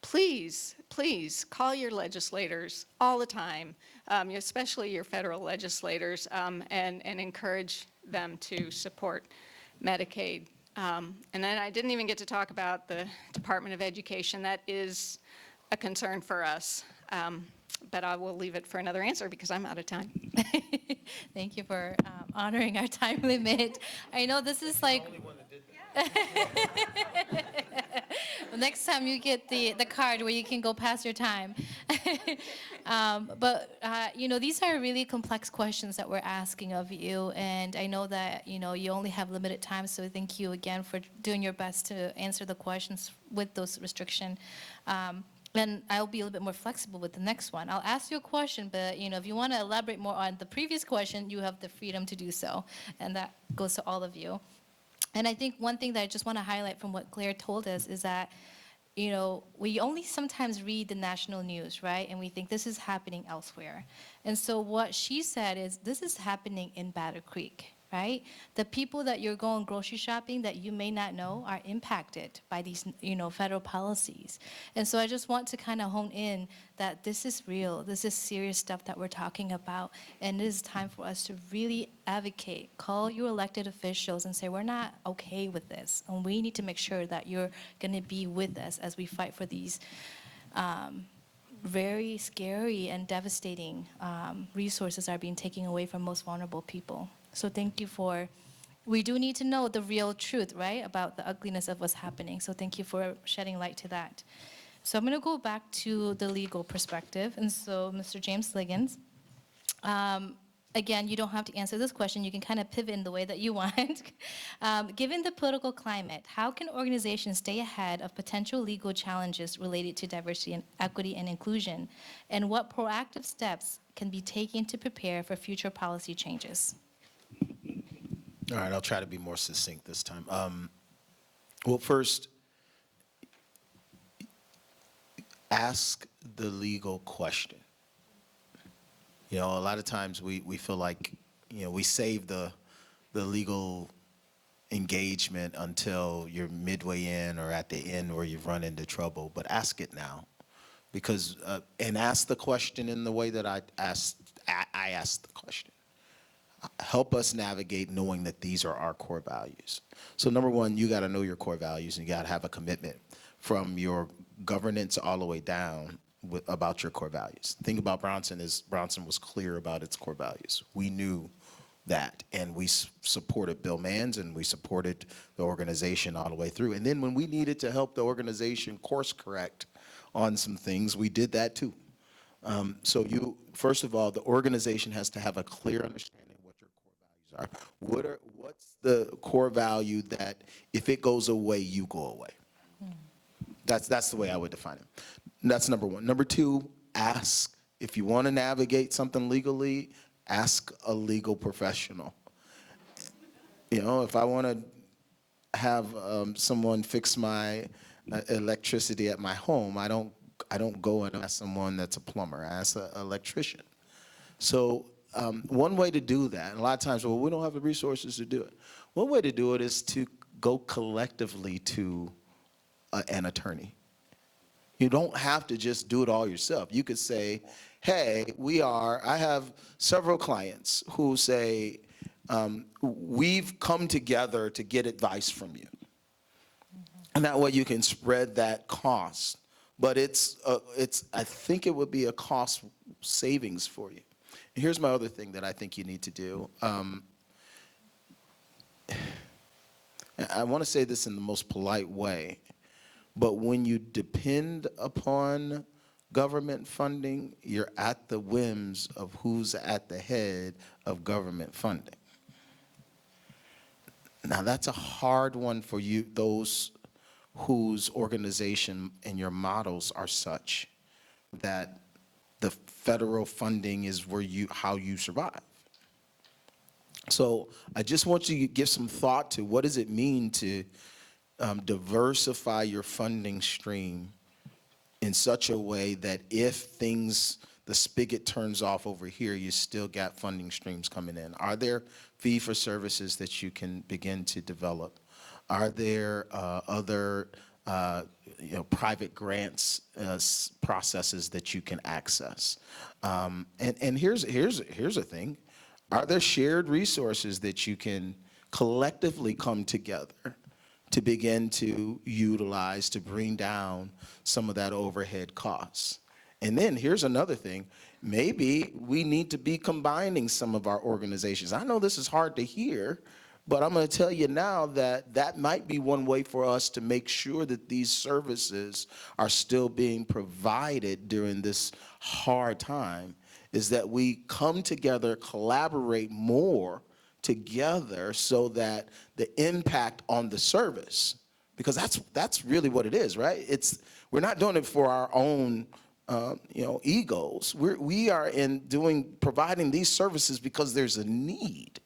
Please, please call your legislators all the time, especially your federal legislators, and encourage them to support Medicaid. And then I didn't even get to talk about the Department of Education. That is a concern for us. But I will leave it for another answer because I'm out of time.
Thank you for honoring our time limit. I know this is like. Next time you get the card where you can go past your time. But you know, these are really complex questions that we're asking of you, and I know that you only have limited time, so thank you again for doing your best to answer the questions with those restrictions. And I'll be a little bit more flexible with the next one. I'll ask you a question, but if you want to elaborate more on the previous question, you have the freedom to do so, and that goes to all of you. And I think one thing that I just want to highlight from what Claire told us is that, we only sometimes read the national news, right? And we think this is happening elsewhere. And so what she said is this is happening in Battle Creek, right? The people that you're going grocery shopping that you may not know are impacted by these, federal policies. And so I just want to kind of hone in that this is real. This is serious stuff that we're talking about. And it is time for us to really advocate, call your elected officials and say, we're not okay with this. And we need to make sure that you're going to be with us as we fight for these very scary and devastating resources are being taken away from most vulnerable people. So thank you we do need to know the real truth, right, about the ugliness of what's happening. So thank you for shedding light to that. So I'm going to go back to the legal perspective. And so, Mr. James Liggins, again, you don't have to answer this question. You can kind of pivot in the way that you want. Given the political climate, how can organizations stay ahead of potential legal challenges related to diversity and equity and inclusion? And what proactive steps can be taken to prepare for future policy changes?
All right, I'll try to be more succinct this time. Well, first, ask the legal question. A lot of times we feel like, we save the legal engagement until you're midway in or at the end where you've run into trouble, but ask it now. Because, and ask the question in the way that I asked the question. Help us navigate knowing that these are our core values. So number one, you got to know your core values, and you got to have a commitment from your governance all the way down about your core values. The thing about Bronson is Bronson was clear about its core values. We knew that, and we supported Bill Manns, and we supported the organization all the way through. And then when we needed to help the organization course correct on some things, we did that too. So first of all, the organization has to have a clear understanding are. What's the core value that if it goes away, you go away? That's the way I would define it. That's number one. Number two, ask. If you want to navigate something legally, ask a legal professional. If I want to have someone fix my electricity at my home, I don't go and ask someone that's a plumber. I ask an electrician. So one way to do that, and a lot of times, well, we don't have the resources to do it. One way to do it is to go collectively to an attorney. You don't have to just do it all yourself. You could say, hey, I have several clients who say, we've come together to get advice from you. And that way you can spread that cost. But I think it would be a cost savings for you. Here's my other thing that I think you need to do. I want to say this in the most polite way, but when you depend upon government funding, you're at the whims of who's at the head of government funding. Now, that's a hard one for you, those whose organization and your models are such that the federal funding is where how you survive. So I just want you to give some thought to what does it mean to diversify your funding stream in such a way that if the spigot turns off over here, you still got funding streams coming in. Are there fee-for-services that you can begin to develop? Are there other private grants processes that you can access? And here's a thing. Are there shared resources that you can collectively come together to begin to utilize to bring down some of that overhead costs? And then here's another thing. Maybe we need to be combining some of our organizations. I know this is hard to hear, but I'm going to tell you now that that might be one way for us to make sure that these services are still being provided during this hard time, is that we come together, collaborate more together so that the impact on the service, because that's really what it is, right? We're not doing it for our own egos. We are providing these services because there's a need.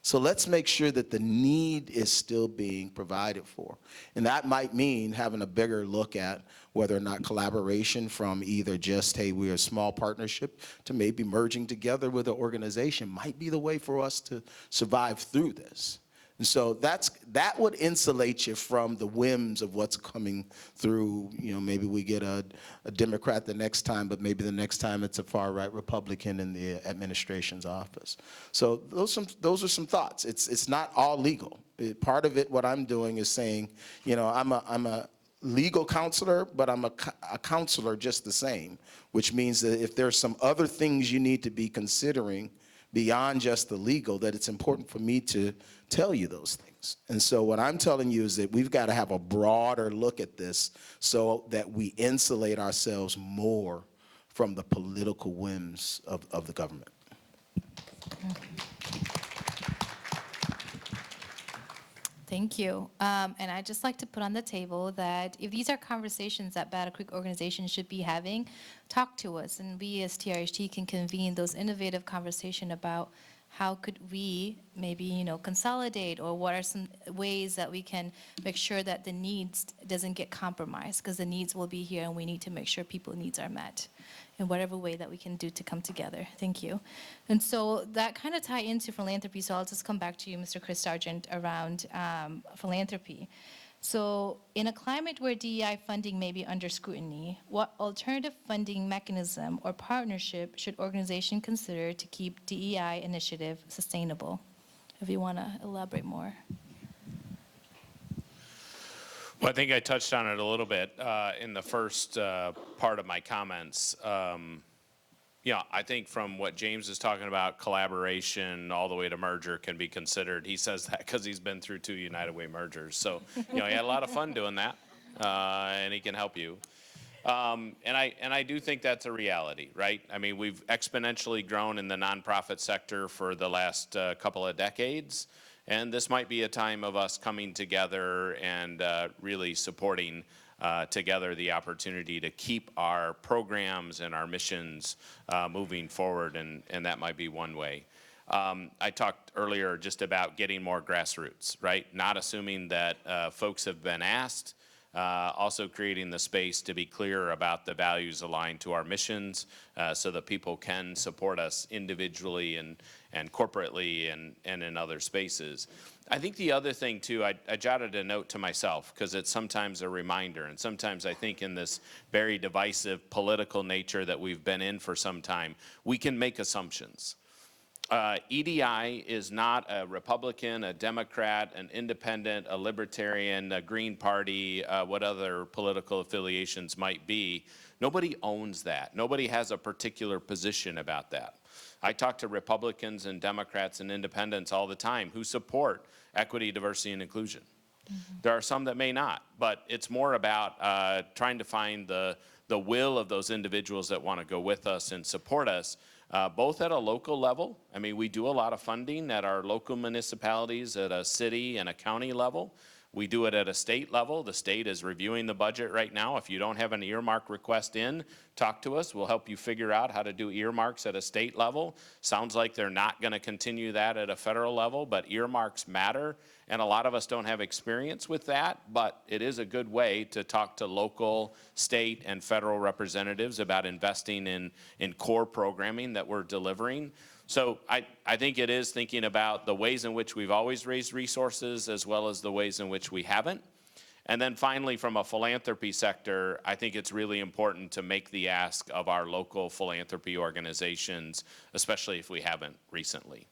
So let's make sure that the need is still being provided for. And that might mean having a bigger look at whether or not collaboration from either just, hey, we're a small partnership, to maybe merging together with an organization might be the way for us to survive through this. And so that would insulate you from the whims of what's coming through. Maybe we get a Democrat the next time, but maybe the next time it's a far-right Republican in the administration's office. So those are some thoughts. It's not all legal. Part of it, what I'm doing is saying, I'm a legal counselor, but I'm a counselor just the same, which means that if there's some other things you need to be considering beyond just the legal, that it's important for me to tell you those things. And so what I'm telling you is that we've got to have a broader look at this so that we insulate ourselves more from the political whims of the government.
Thank you. And I'd just like to put on the table that if these are conversations that Battle Creek organizations should be having, talk to us, and we as TRHT can convene those innovative conversations about how could we maybe, consolidate, or what are some ways that we can make sure that the needs doesn't get compromised, because the needs will be here and we need to make sure people's needs are met in whatever way that we can do to come together. Thank you. And so that kind of tie into philanthropy, so I'll just come back to you, Mr. Chris Sargent, around philanthropy. So in a climate where DEI funding may be under scrutiny, what alternative funding mechanism or partnership should organizations consider to keep DEI initiative sustainable? If you want to elaborate more.
Well, I think I touched on it a little bit in the first part of my comments. I think from what James is talking about, collaboration all the way to merger can be considered. He says that because he's been through 2 United Way mergers. So, he had a lot of fun doing that, and he can help you. And I do think that's a reality, right? I mean, we've exponentially grown in the nonprofit sector for the last couple of decades. And this might be a time of us coming together and really supporting together the opportunity to keep our programs and our missions moving forward, and that might be one way. I talked earlier just about getting more grassroots, right? Not assuming that folks have been asked, also creating the space to be clear about the values aligned to our missions so that people can support us individually and corporately and in other spaces. I think the other thing too, I jotted a note to myself because it's sometimes a reminder, and sometimes I think in this very divisive political nature that we've been in for some time, we can make assumptions. EDI is not a Republican, a Democrat, an independent, a libertarian, a Green Party, what other political affiliations might be. Nobody owns that. Nobody has a particular position about that. I talk to Republicans and Democrats and independents all the time who support equity, diversity, and inclusion. Mm-hmm. There are some that may not, but it's more about trying to find the the will of those individuals that want to go with us and support us, both at a local level. I mean, we do a lot of funding at our local municipalities, at a city and a county level. We do it at a state level. The state is reviewing the budget right now. If you don't have an earmark request in, talk to us. We'll help you figure out how to do earmarks at a state level. Sounds like they're not going to continue that at a federal level, but earmarks matter. And a lot of us don't have experience with that, but it is a good way to talk to local, state, and federal representatives about investing in core programming that we're delivering. So I think it is thinking about the ways in which we've always raised resources as well as the ways in which we haven't. And then finally, from a philanthropy sector, I think it's really important to make the ask of our local philanthropy organizations, especially if we haven't recently,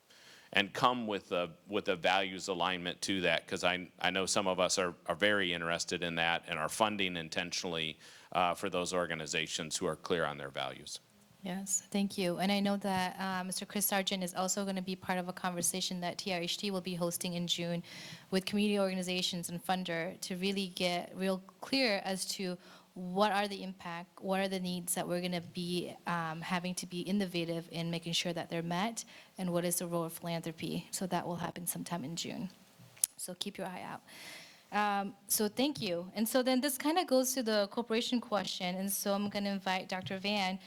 and come with a values alignment to that, because I know some of us are very interested in that and are funding intentionally for those organizations who are clear on their values.
Yes, thank you. And I know that Mr. Chris Sargent is also going to be part of a conversation that TRHT will be hosting in June with community organizations and funder to really get real clear as to what are the impact, what are the needs that we're going to be having to be innovative in making sure that they're met, and what is the role of philanthropy. So that will happen sometime in June. So keep your eye out. So thank you. And so then this kind of goes to the corporation question. And so I'm going to invite Dr. Van.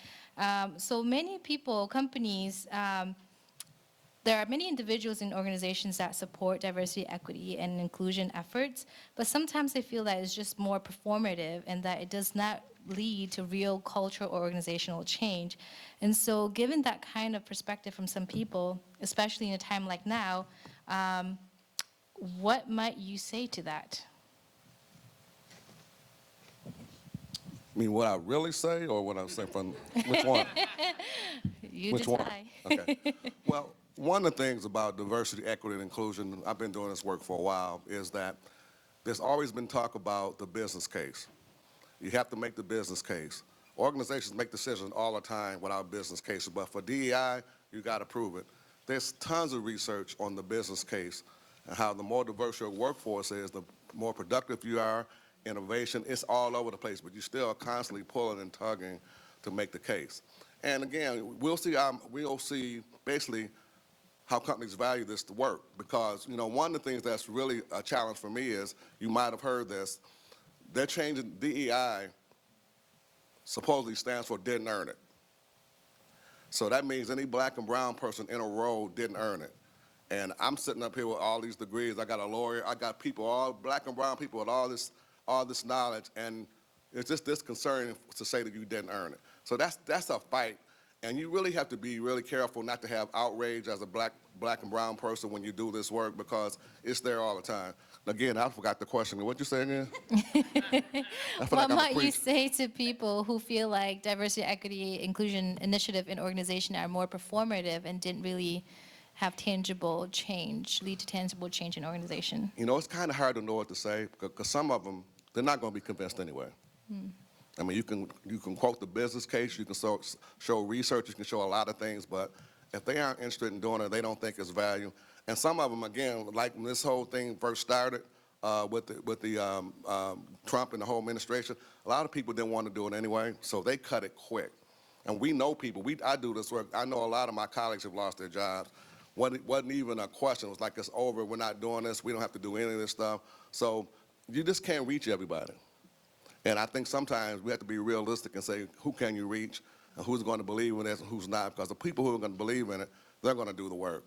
So many people, companies, there are many individuals and organizations that support diversity, equity, and inclusion efforts, but sometimes they feel that it's just more performative and that it does not lead to real cultural or organizational change. And so given that kind of perspective from some people, especially in a time like now, what might you say to that?
I mean, what I really say, or what I'm saying from which one?
You
Which one?
decide.
Okay. Well, one of the things about diversity, equity, and inclusion, I've been doing this work for a while, is that there's always been talk about the business case. You have to make the business case. Organizations make decisions all the time without business cases, but for DEI, you got to prove it. There's tons of research on the business case and how the more diverse your workforce is, the more productive you are. Innovation, it's all over the place, but you still are constantly pulling and tugging to make the case. And again, we'll see basically how companies value this to work, because one of the things that's really a challenge for me is, you might have heard this, they're changing DEI, supposedly stands for didn't earn it. So that means any black and brown person in a role didn't earn it. And I'm sitting up here with all these degrees. I got a lawyer. I got people, all black and brown people with all this knowledge, and it's just disconcerting to say that you didn't earn it. So that's a fight, and you really have to be really careful not to have outrage as a black and brown person when you do this work, because it's there all the time. Again, I forgot the question. What'd you say again?
What might you say to people who feel like diversity, equity, inclusion initiative in organization are more performative and didn't really have tangible change, lead to tangible change in organization?
It's kind of hard to know what to say, because some of them, they're not going to be convinced anyway. I mean, you can quote the business case, you can show research, you can show a lot of things, but if they aren't interested in doing it, they don't think it's value. And some of them, again, like when this whole thing first started with the Trump and the whole administration, a lot of people didn't want to do it anyway, so they cut it quick. And we know people. I do this work. I know a lot of my colleagues have lost their jobs. Wasn't even a question. It was like, it's over. We're not doing this. We don't have to do any of this stuff. So you just can't reach everybody. And I think sometimes we have to be realistic and say, who can you reach and who's going to believe in this and who's not? Because the people who are going to believe in it, they're going to do the work.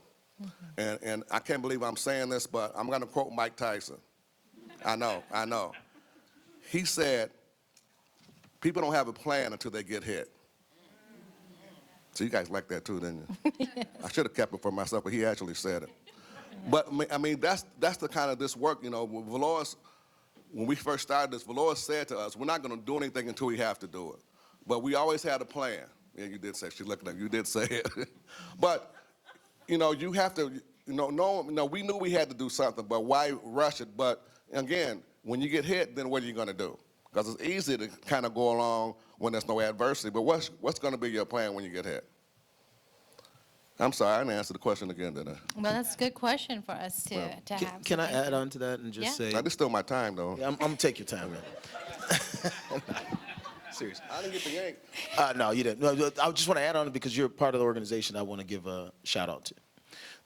And I can't believe I'm saying this, but I'm going to quote Mike Tyson. I know. He said, people don't have a plan until they get hit. So you guys like that too, didn't you? Yes. I should have kept it for myself, but he actually said it. Yeah. But I mean, that's the kind of this work, Valois, when we first started this, Valois said to us, we're not going to do anything until we have to do it. But we always had a plan. Yeah, you did say, she's looking at you, did say it. But, you have to, we knew we had to do something, but why rush it? But again, when you get hit, then what are you going to do? Because it's easy to kind of go along when there's no adversity, but what's going to be your plan when you get hit? I'm sorry, I didn't answer the question again, did I?
Well, that's a good question for us to have.
Can I add on to that and just say?
Now, this is still my time, though.
Yeah, I'm going to take your time, man. serious.
I didn't get the yank.
No, you didn't. No, I just want to add on it because you're part of the organization I want to give a shout out to.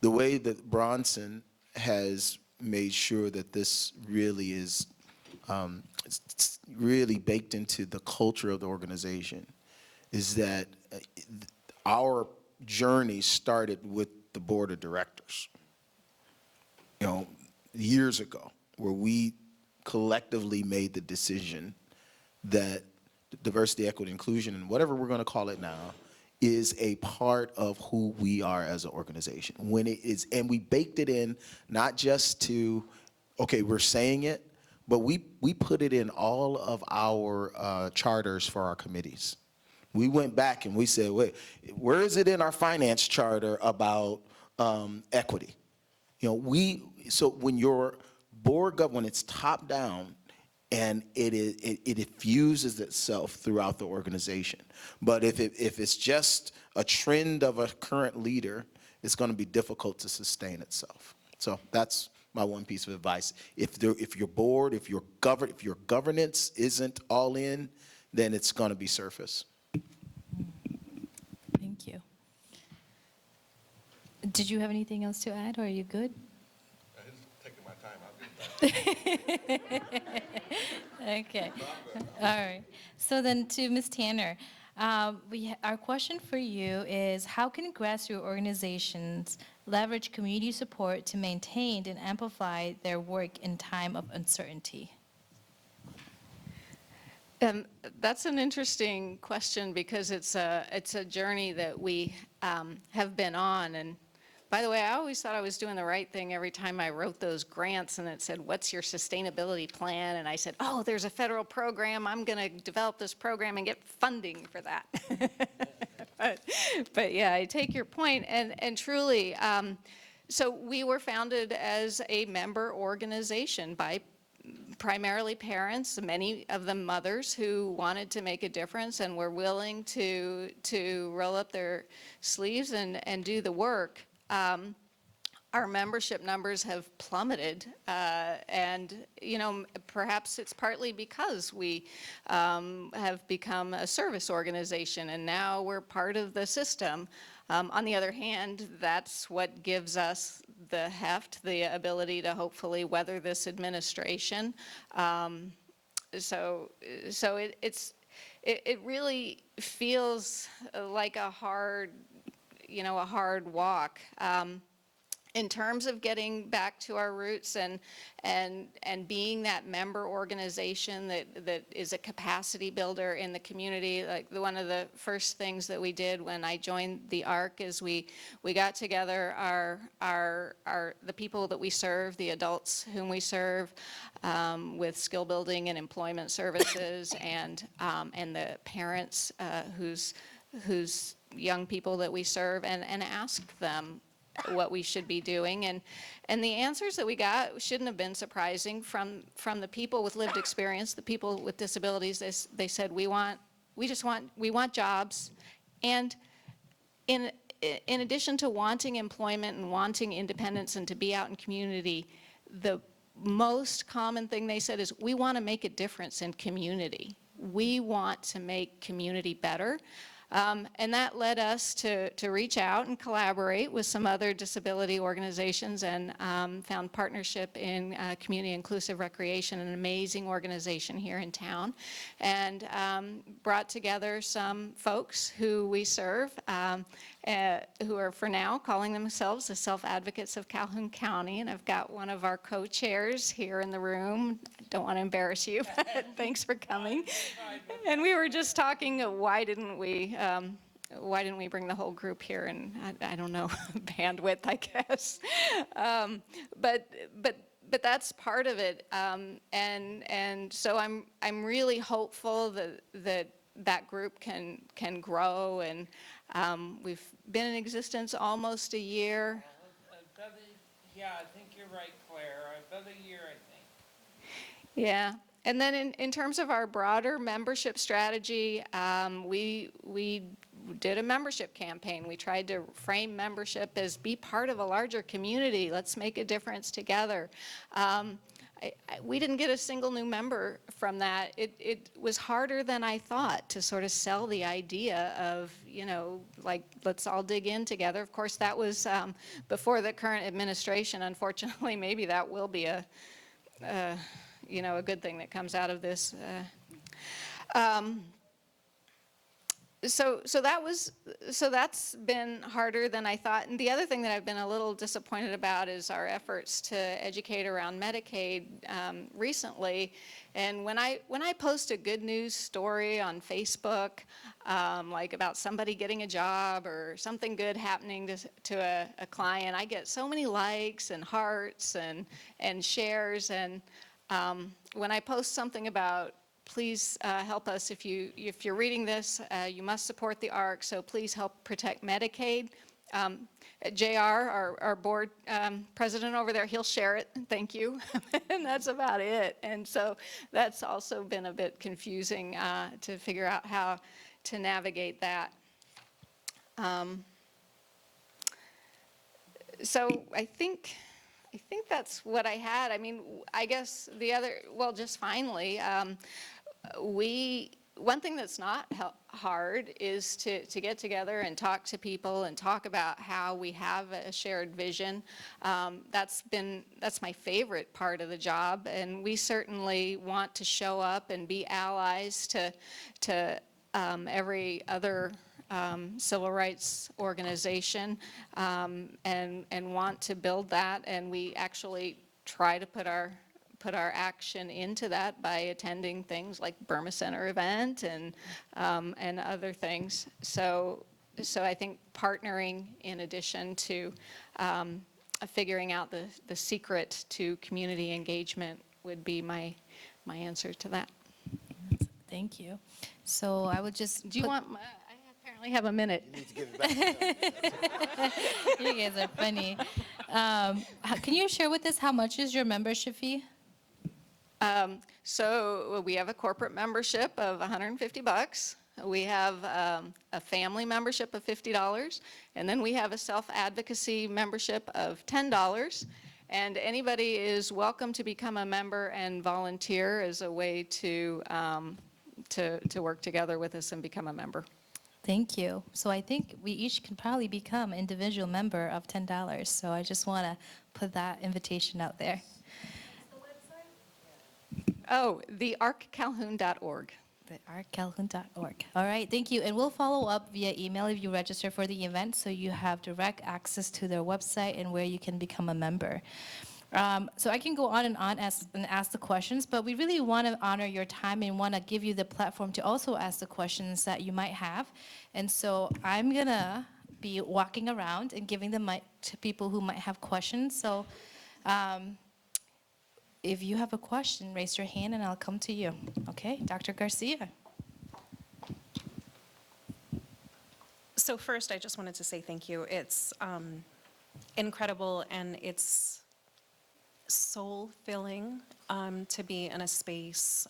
The way that Bronson has made sure that this really is it's really baked into the culture of the organization is that our journey started with the board of directors, you know, years ago, where we collectively made the decision that diversity, equity, inclusion, and whatever we're going to call it now, is a part of who we are as an organization. When it is, and we baked it in not just to, okay, we're saying it, but we put it in all of our charters for our committees. We went back and we said, wait, where is it in our finance charter about equity? You know, so when your board when it's top down, and it diffuses itself throughout the organization. But if it's just a trend of a current leader, it's going to be difficult to sustain itself. So that's my one piece of advice. If your board, if your governance isn't all in, then it's going to be surface.
Thank you. Did you have anything else to add, or are you good?
Taking my time. I'll get it.
Okay. All right. So then to Ms. Tanner, our question for you is, how can grassroots organizations leverage community support to maintain and amplify their work in time of uncertainty?
That's an interesting question because it's a journey that we have been on. And by the way, I always thought I was doing the right thing every time I wrote those grants and it said, what's your sustainability plan? And I said, oh, there's a federal program. I'm going to develop this program and get funding for that. but yeah, I take your point. And truly, so we were founded as a member organization by primarily parents, many of them mothers, who wanted to make a difference and were willing to roll up their sleeves and do the work. Our membership numbers have plummeted, and you know, perhaps it's partly because we have become a service organization and now we're part of the system. On the other hand, that's what gives us the heft, the ability to hopefully weather this administration. So it really feels like a hard walk. In terms of getting back to our roots and being that member organization that is a capacity builder in the community, like one of the first things that we did when I joined the ARC is we got together the people that we serve, the adults whom we serve, with skill building and employment services, and the parents whose young people that we serve, and asked them what we should be doing, and the answers that we got shouldn't have been surprising from the people with lived experience, the people with disabilities. They said we want jobs, and in addition to wanting employment and wanting independence and to be out in community, the most common thing they said is we want to make a difference in community. We want to make community better. And that led us to reach out and collaborate with some other disability organizations, and found partnership in Community Inclusive Recreation, an amazing organization here in town, and brought together some folks who we serve, who are for now calling themselves the Self-Advocates of Calhoun County. And I've got one of our co-chairs here in the room. Don't want to embarrass you, but thanks for coming. And we were just talking, why didn't we bring the whole group here? And I don't know, bandwidth, I guess. But that's part of it. And so I'm really hopeful that group can grow, and we've been in existence almost a year.
Yeah, I think you're right, Claire. About a year, I think.
Yeah. And then in terms of our broader membership strategy, we did a membership campaign. We tried to frame membership as be part of a larger community. Let's make a difference together. we didn't get a single new member from that. It was harder than I thought to sort of sell the idea of, you know, like, let's all dig in together. Of course, that was before the current administration. Unfortunately, maybe that will be a you know, a good thing that comes out of this. So that's been harder than I thought. And the other thing that I've been a little disappointed about is our efforts to educate around Medicaid recently. And when I post a good news story on Facebook, like about somebody getting a job or something good happening to a client, I get so many likes and hearts and shares. And when I post something about, please help us, if you're reading this, you must support the ARC, so please help protect Medicaid. JR, our board president over there, he'll share it, thank you, and that's about it. And so that's also been a bit confusing to figure out how to navigate that. So I think that's what I had. I mean, I guess the other, well, just finally, one thing that's not hard is to get together and talk to people and talk about how we have a shared vision. That's my favorite part of the job, and we certainly want to show up and be allies to every other civil rights organization, and want to build that, and we actually try to put our action into that by attending things like Burma Center event and other things. So I think partnering, in addition to figuring out the secret to community engagement, would be my answer to that.
Thank you. So I would just.
Do you want? I apparently have a minute.
You guys are funny. Can you share with us how much is your membership fee?
So we have a corporate membership of $150. We have a family membership of $50, and then we have a self-advocacy membership of $10. And anybody is welcome to become a member and volunteer as a way to work together with us and become a member.
Thank you. So I think we each can probably become individual member of $10. So I just want to put that invitation out there.
Oh, thearccalhoun.org.
thearccalhoun.org. All right, thank you. And we'll follow up via email if you register for the event, so you have direct access to their website and where you can become a member. So I can go on and ask the questions, but we really want to honor your time and want to give you the platform to also ask the questions that you might have. And so I'm going to be walking around and giving the mic to people who might have questions. So if you have a question, raise your hand and I'll come to you. Okay, Dr. Garcia.
So first, I just wanted to say thank you. It's incredible, and it's soul-filling to be in a space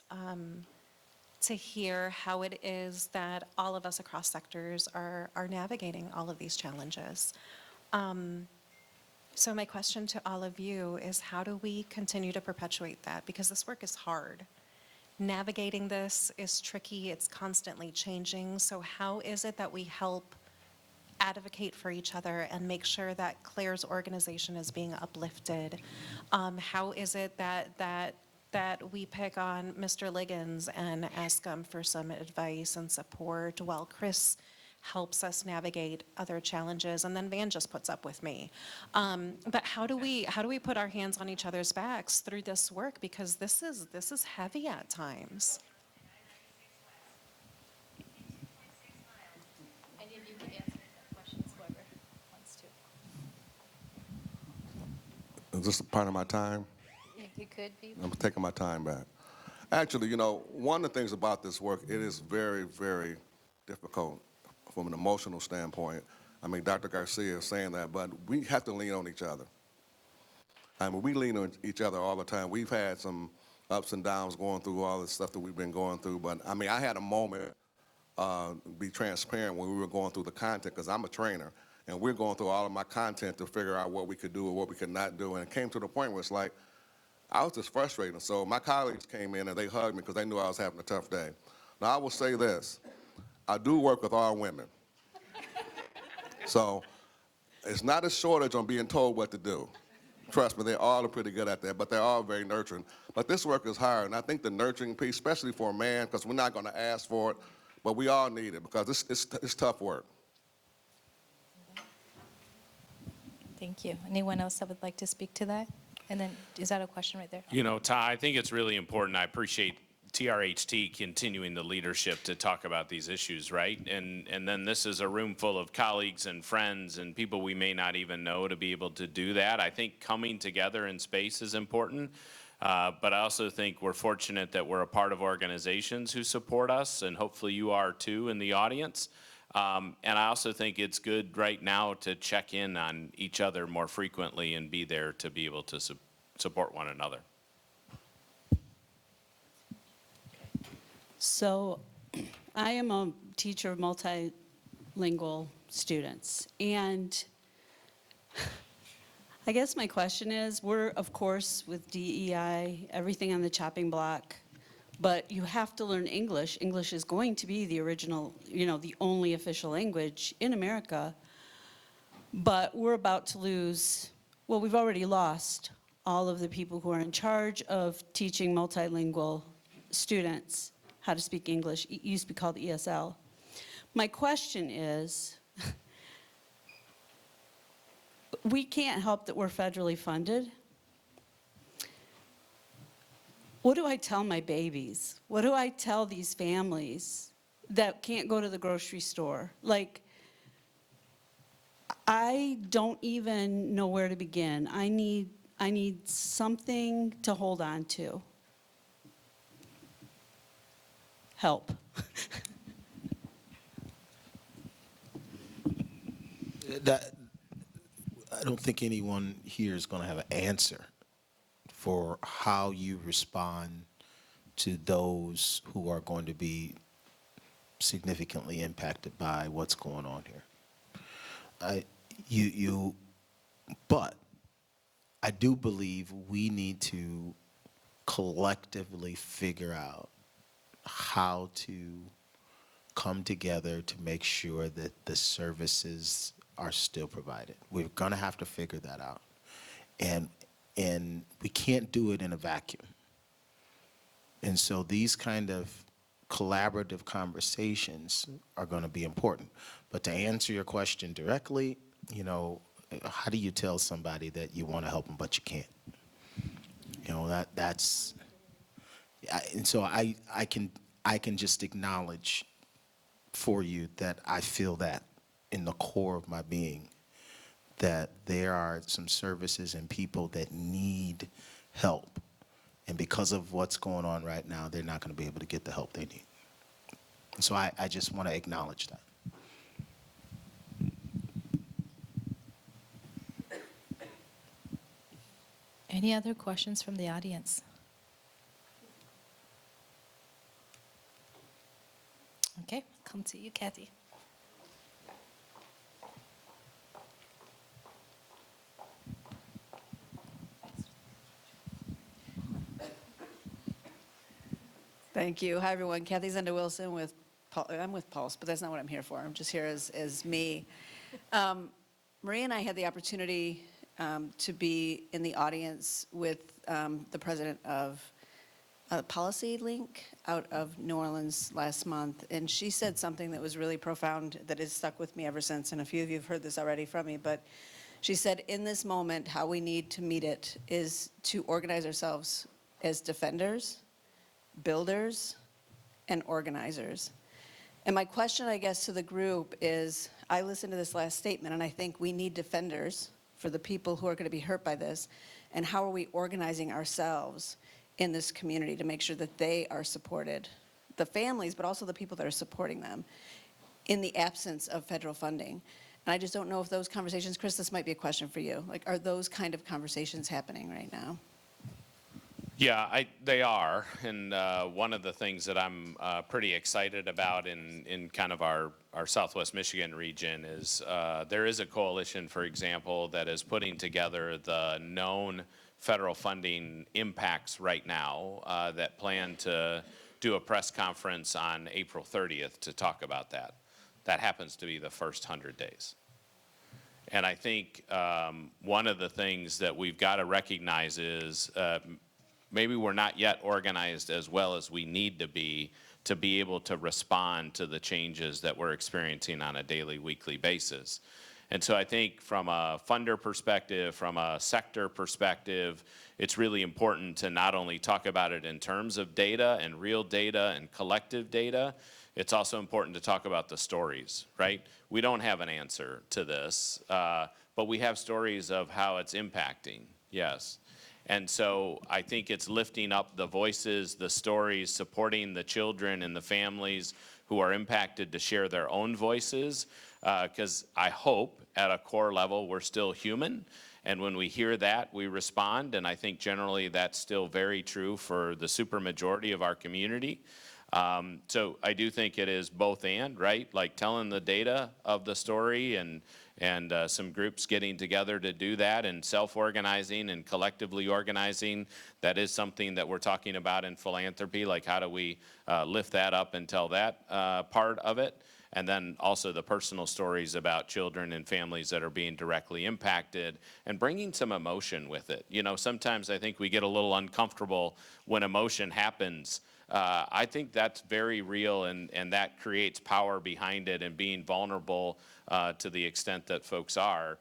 to hear how it is that all of us across sectors are navigating all of these challenges. So my question to all of you is, how do we continue to perpetuate that? Because this work is hard. Navigating this is tricky. It's constantly changing. So how is it that we help advocate for each other and make sure that Claire's organization is being uplifted? How is it that we pick on Mr. Liggins and ask him for some advice and support while Chris helps us navigate other challenges, and then Van just puts up with me. But how do we put our hands on each other's backs through this work? Because this is heavy at times.
And if you can answer questions, whoever wants to.
Is this a part of my time?
If you could be.
I'm taking my time back. Actually, you know, one of the things about this work, it is very, very difficult from an emotional standpoint. I mean, Dr. Garcia is saying that, but we have to lean on each other. I mean, we lean on each other all the time. We've had some ups and downs going through all the stuff that we've been going through, but I mean, I had a moment, be transparent, when we were going through the content, because I'm a trainer, and we're going through all of my content to figure out what we could do or what we could not do, and it came to the point where it's like, I was just frustrated. So my colleagues came in and they hugged me because they knew I was having a tough day. Now, I will say this. I do work with all women. So it's not a shortage on being told what to do. Trust me, they all are pretty good at that, but they're all very nurturing. But this work is hard, and I think the nurturing piece, especially for a man, because we're not going to ask for it, but we all need it because it's tough work.
Thank you. Anyone else that would like to speak to that? And then, is that a question right there?
You know, Ty, I think it's really important. I appreciate TRHT continuing the leadership to talk about these issues, right? And then this is a room full of colleagues and friends and people we may not even know to be able to do that. I think coming together in space is important. But I also think we're fortunate that we're a part of organizations who support us, and hopefully you are too in the audience. And I also think it's good right now to check in on each other more frequently and be there to be able to support one another.
So I am a teacher of multilingual students, and I guess my question is, we're, of course, with DEI, everything on the chopping block, but you have to learn English. English is going to be the original, the only official language in America, but we're about to lose, well, we've already lost all of the people who are in charge of teaching multilingual students how to speak English. It used to be called ESL. My question is, we can't help that we're federally funded. What do I tell my babies? What do I tell these families that can't go to the grocery store? Like, I don't even know where to begin. I need something to hold on to. Help.
I don't think anyone here is going to have an answer for how you respond to those who are going to be significantly impacted by what's going on here. But I do believe we need to collectively figure out how to come together to make sure that the services are still provided. We're going to have to figure that out. And we can't do it in a vacuum. And so these kind of collaborative conversations are going to be important. But to answer your question directly, how do you tell somebody that you want to help them but you can't? That's and so I can just acknowledge for you that I feel that in the core of my being, that there are some services and people that need help. And because of what's going on right now, they're not going to be able to get the help they need. And so I just want to acknowledge that.
Any other questions from the audience? Okay, come to you, Kathy.
Thank you. Hi, everyone. Kathy Zenda Wilson with, I'm with Pulse, but that's not what I'm here for. I'm just here as me. Marie and I had the opportunity to be in the audience with the president of Policy Link out of New Orleans last month, and she said something that was really profound that has stuck with me ever since, and a few of you have heard this already from me, but she said, in this moment, how we need to meet it is to organize ourselves as defenders, builders, and organizers. And my question, I guess, to the group is, I listened to this last statement, and I think we need defenders for the people who are going to be hurt by this, and how are we organizing ourselves in this community to make sure that they are supported, the families, but also the people that are supporting them, in the absence of federal funding. And I just don't know if those conversations, Chris, this might be a question for you. Like, are those kind of conversations happening right now?
Yeah, they are, and one of the things that I'm pretty excited about in kind of our Southwest Michigan region is there is a coalition, for example, that is putting together the known federal funding impacts right now that plan to do a press conference on April 30th to talk about that. That happens to be the first 100 days. And I think one of the things that we've got to recognize is maybe we're not yet organized as well as we need to be able to respond to the changes that we're experiencing on a daily, weekly basis. And so I think from a funder perspective, from a sector perspective, it's really important to not only talk about it in terms of data and real data and collective data, it's also important to talk about the stories, right? We don't have an answer to this, but we have stories of how it's impacting, yes. And so I think it's lifting up the voices, the stories, supporting the children and the families who are impacted to share their own voices, because I hope at a core level we're still human, and when we hear that, we respond, and I think generally that's still very true for the supermajority of our community. So I do think it is both and, right? Like telling the data of the story and some groups getting together to do that and self-organizing and collectively organizing. That is something that we're talking about in philanthropy, like how do we lift that up and tell that part of it. And then also the personal stories about children and families that are being directly impacted and bringing some emotion with it. You know, sometimes I think we get a little uncomfortable when emotion happens. I think that's very real, and that creates power behind it, and being vulnerable to the extent that folks are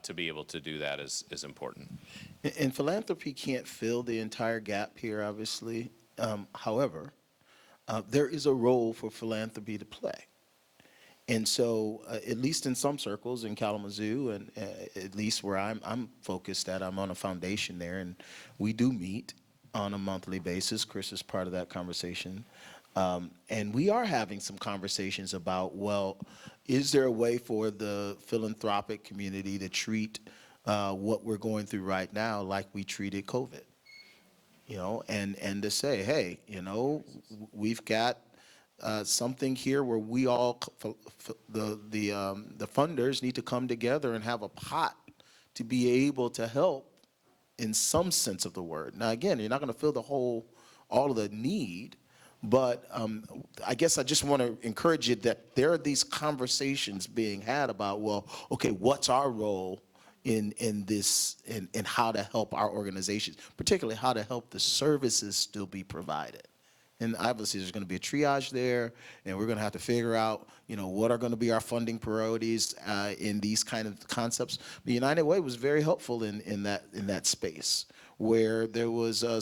to be able to do that is important.
And philanthropy can't fill the entire gap here, obviously. However, there is a role for philanthropy to play. And so, at least in some circles in Kalamazoo, and at least where I'm focused at, I'm on a foundation there, and we do meet on a monthly basis. Chris is part of that conversation. And we are having some conversations about, well, is there a way for the philanthropic community to treat what we're going through right now like we treated COVID? You know, and to say, hey, you know, we've got something here where we all, the funders need to come together and have a pot to be able to help in some sense of the word. Now, again, you're not going to fill all of the need, but I guess I just want to encourage you that there are these conversations being had about, well, okay, what's our role in this, in how to help our organizations, particularly how to help the services still be provided. And obviously, there's going to be a triage there, and we're going to have to figure out, you know, what are going to be our funding priorities in these kind of concepts. But United Way was very helpful in that space, where there was a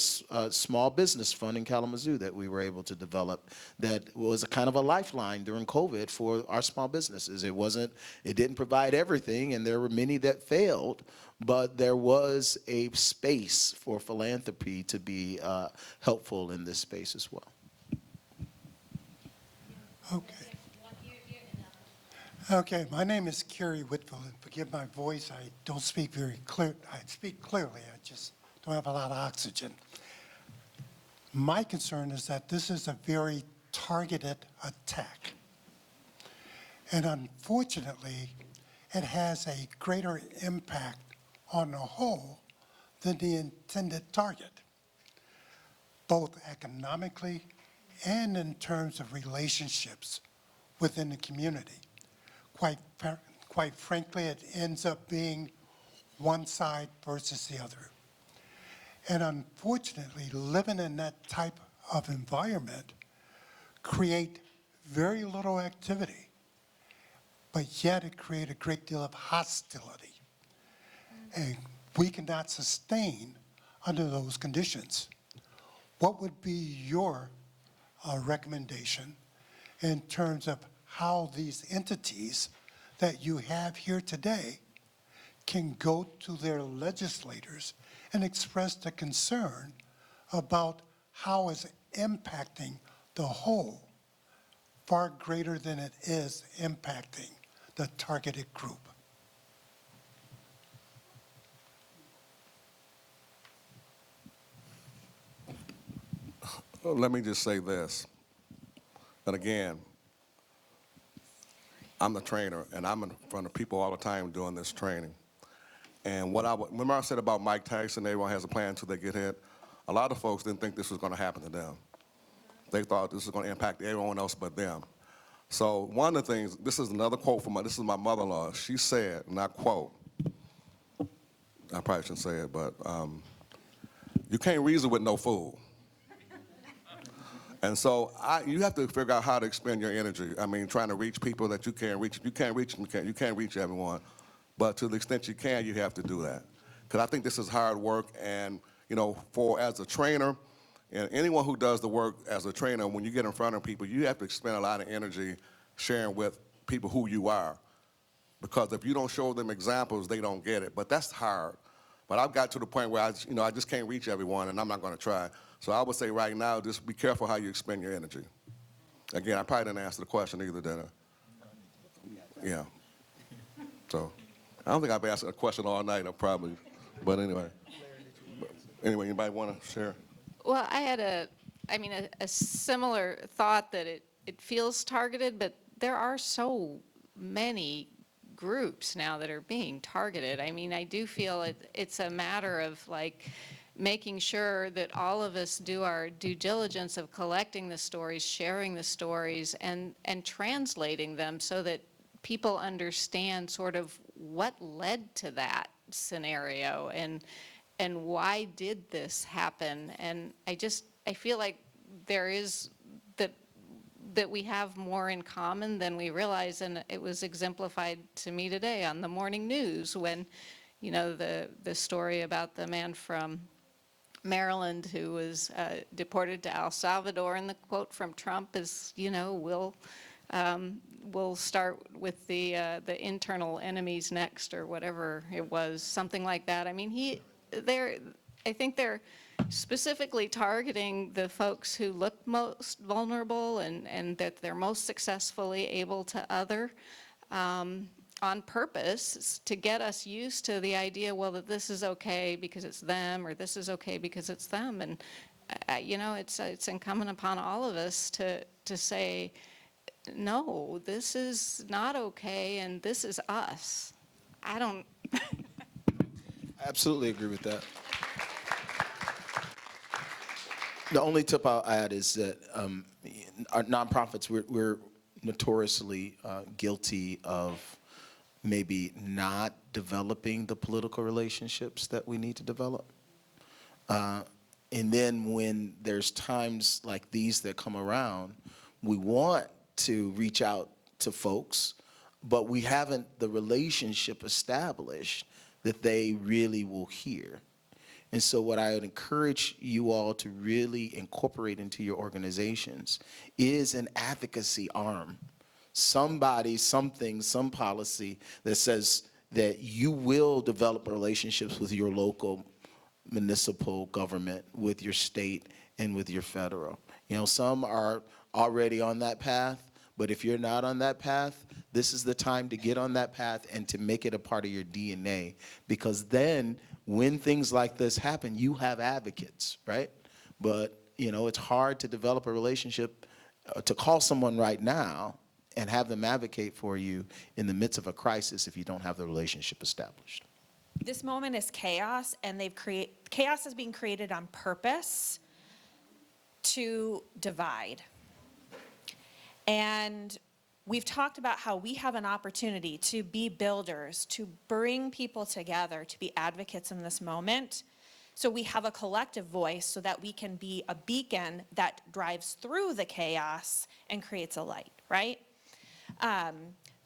small business fund in Kalamazoo that we were able to develop that was a kind of a lifeline during COVID for our small businesses. It didn't provide everything, and there were many that failed, but there was a space for philanthropy to be helpful in this space as well.
Okay. Okay, my name is Kerry Whitfield, and forgive my voice, I don't speak very clear. I speak clearly, I just don't have a lot of oxygen. My concern is that this is a very targeted attack. And unfortunately, it has a greater impact on the whole than the intended target, both economically and in terms of relationships within the community. Quite frankly, it ends up being one side versus the other. And unfortunately, living in that type of environment create very little activity, but yet it create a great deal of hostility. And we cannot sustain under those conditions. What would be your recommendation in terms of how these entities that you have here today can go to their legislators and express the concern about how it's impacting the whole far greater than it is impacting the targeted group?
let me just say this. And again, I'm the trainer, and I'm in front of people all the time doing this training. And remember I said about Mike Tyson, everyone has a plan until they get hit? A lot of folks didn't think this was going to happen to them. They thought this was going to impact everyone else but them. So one of the things, this is another quote from this is my mother-in-law. She said, and I quote, I probably shouldn't say it, but you can't reason with no fool. And so you have to figure out how to expend your energy. I mean, trying to reach people that you can't reach. You can't reach them, you can't reach everyone. But to the extent you can, you have to do that. Because I think this is hard work. And, you know, as a trainer, and anyone who does the work as a trainer, when you get in front of people, you have to expend a lot of energy sharing with people who you are. Because if you don't show them examples, they don't get it. But that's hard. But I've got to the point where I just can't reach everyone, and I'm not going to try. So I would say right now, just be careful how you expend your energy. Again, I probably didn't answer the question either, did I? Yeah. So I don't think I've asked a question all night, probably. But anyway. Anybody want to share?
Well, I had a similar thought that it feels targeted, but there are so many groups now that are being targeted. I mean, I do feel it's a matter of like making sure that all of us do our due diligence of collecting the stories, sharing the stories, and translating them so that people understand sort of what led to that scenario and why did this happen. And I feel like there is that we have more in common than we realize, and it was exemplified to me today on the morning news when, you know, the story about the man from Maryland who was deported to El Salvador, and the quote from Trump is, you know, we'll start with the internal enemies next, or whatever it was, something like that. I mean, I think they're specifically targeting the folks who look most vulnerable and that they're most successfully able to other on purpose to get us used to the idea, well, that this is okay because it's them, or this is okay because it's them. And, you know, it's incumbent upon all of us to say, no, this is not okay, and this is us. I don't.
Absolutely agree with that. The only tip I'll add is that our nonprofits, we're notoriously guilty of maybe not developing the political relationships that we need to develop. And then when there's times like these that come around, we want to reach out to folks, but we haven't the relationship established that they really will hear. And so what I would encourage you all to really incorporate into your organizations is an advocacy arm. Somebody, something, some policy that says that you will develop relationships with your local municipal government, with your state, and with your federal. You know, some are already on that path, but if you're not on that path, this is the time to get on that path and to make it a part of your DNA, because then when things like this happen, you have advocates, right? But, you know, it's hard to develop a relationship, to call someone right now and have them advocate for you in the midst of a crisis if you don't have the relationship established.
This moment is chaos, and chaos is being created on purpose to divide. And we've talked about how we have an opportunity to be builders, to bring people together, to be advocates in this moment. So we have a collective voice so that we can be a beacon that drives through the chaos and creates a light, right?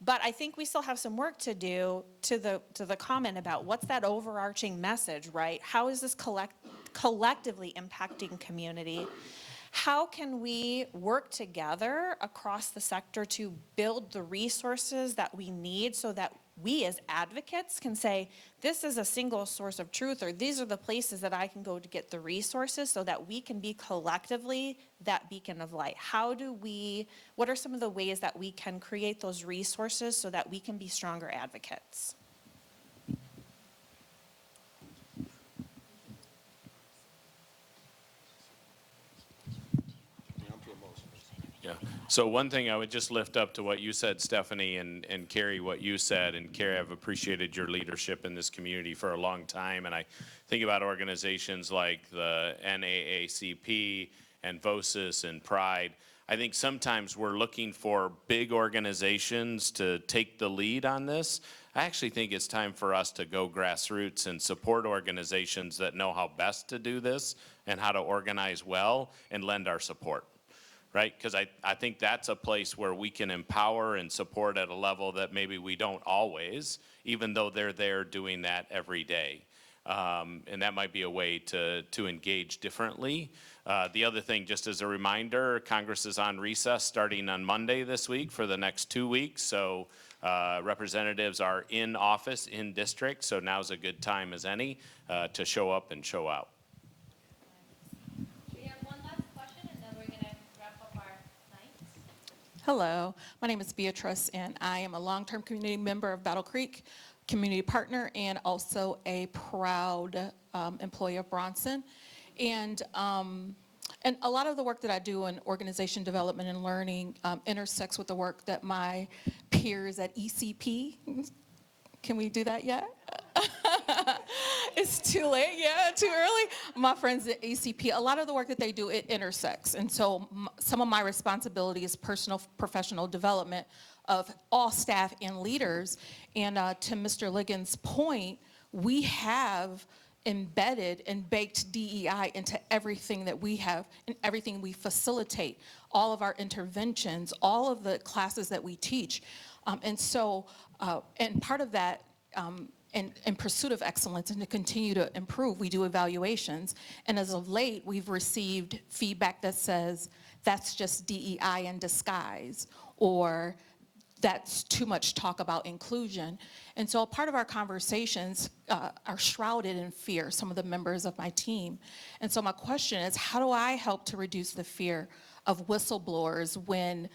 But I think we still have some work to do to the comment about what's that overarching message, right? How is this collectively impacting community? How can we work together across the sector to build the resources that we need so that we as advocates can say, this is a single source of truth, or these are the places that I can go to get the resources, so that we can be collectively that beacon of light? What are some of the ways that we can create those resources so that we can be stronger advocates?
So one thing I would just lift up to what you said, Stephanie, and Carrie, what you said, and Carrie, I've appreciated your leadership in this community for a long time, and I think about organizations like the NAACP and VOSIS and Pride. I think sometimes we're looking for big organizations to take the lead on this. I actually think it's time for us to go grassroots and support organizations that know how best to do this and how to organize well and lend our support. Right? Because I think that's a place where we can empower and support at a level that maybe we don't always, even though they're there doing that every day. And that might be a way to engage differently. The other thing, just as a reminder, Congress is on recess starting on Monday this week for the next 2 weeks. So representatives are in office, in district. So now's a good time as any to show up and show out.
Hello, my name is Beatrice, and I am a long-term community member of Battle Creek, community partner, and also a proud employee of Bronson. And a lot of the work that I do in organization development and learning intersects with the work that my peers at ECP, can we do that yet? It's too late, yeah, too early. My friends at ACP, a lot of the work that they do, it intersects. And so some of my responsibility is personal, professional development of all staff and leaders. And to Mr. Liggins' point, we have embedded and baked DEI into everything that we have and everything we facilitate, all of our interventions, all of the classes that we teach. And part of that, in pursuit of excellence and to continue to improve, we do evaluations. And as of late, we've received feedback that says that's just DEI in disguise, or that's too much talk about inclusion. And so part of our conversations are shrouded in fear, some of the members of my team. And so my question is, how do I help to reduce the fear of whistleblowers when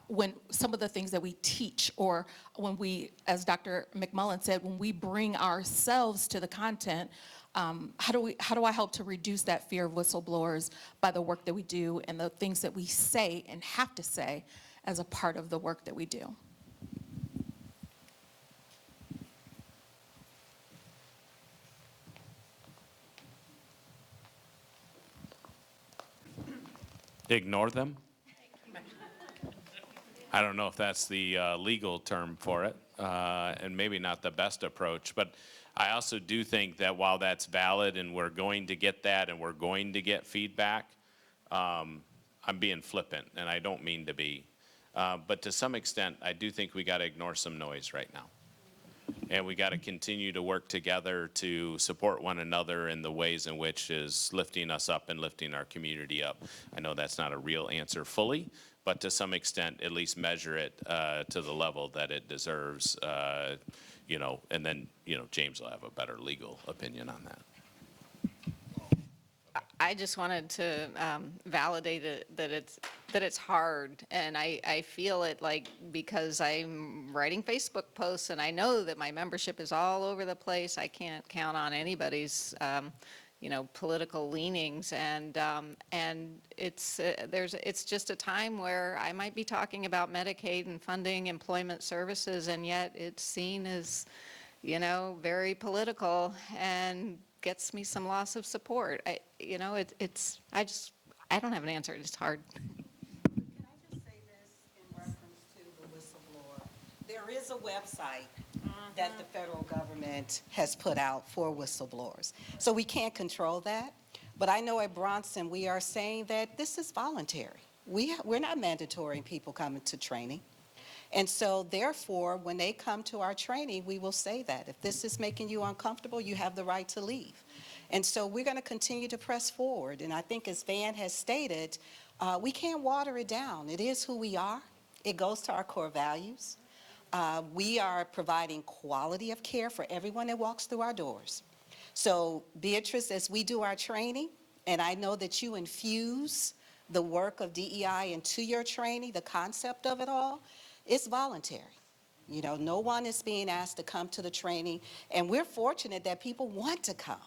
when some of the things that we teach, or when we, as Dr. McMullen said, when we bring ourselves to the content, how do I help to reduce that fear of whistleblowers by the work that we do and the things that we say and have to say as a part of the work that we do?
Ignore them? I don't know if that's the legal term for it, and maybe not the best approach, but I also do think that while that's valid and we're going to get that and we're going to get feedback, I'm being flippant, and I don't mean to be. But to some extent, I do think we got to ignore some noise right now. And we got to continue to work together to support one another in the ways in which is lifting us up and lifting our community up. I know that's not a real answer fully, but to some extent, at least measure it to the level that it deserves, and then, James will have a better legal opinion on that.
I just wanted to validate it, that it's hard, and I feel it because I'm writing Facebook posts and I know that my membership is all over the place. I can't count on anybody's political leanings, and it's just a time where I might be talking about Medicaid and funding employment services, and yet it's seen as very political and gets me some loss of support. I don't have an answer. It's hard.
Can I just say this in reference to the whistleblower? There is a website that the federal government has put out for whistleblowers. So we can't control that. But I know at Bronson, we are saying that this is voluntary. We're not mandatory people coming to training. And so therefore, when they come to our training, we will say that. If this is making you uncomfortable, you have the right to leave. And so we're going to continue to press forward. And I think as Van has stated, we can't water it down. It is who we are. It goes to our core values. We are providing quality of care for everyone that walks through our doors. So Beatrice, as we do our training, and I know that you infuse the work of DEI into your training, the concept of it all, it's voluntary. No one is being asked to come to the training, and we're fortunate that people want to come.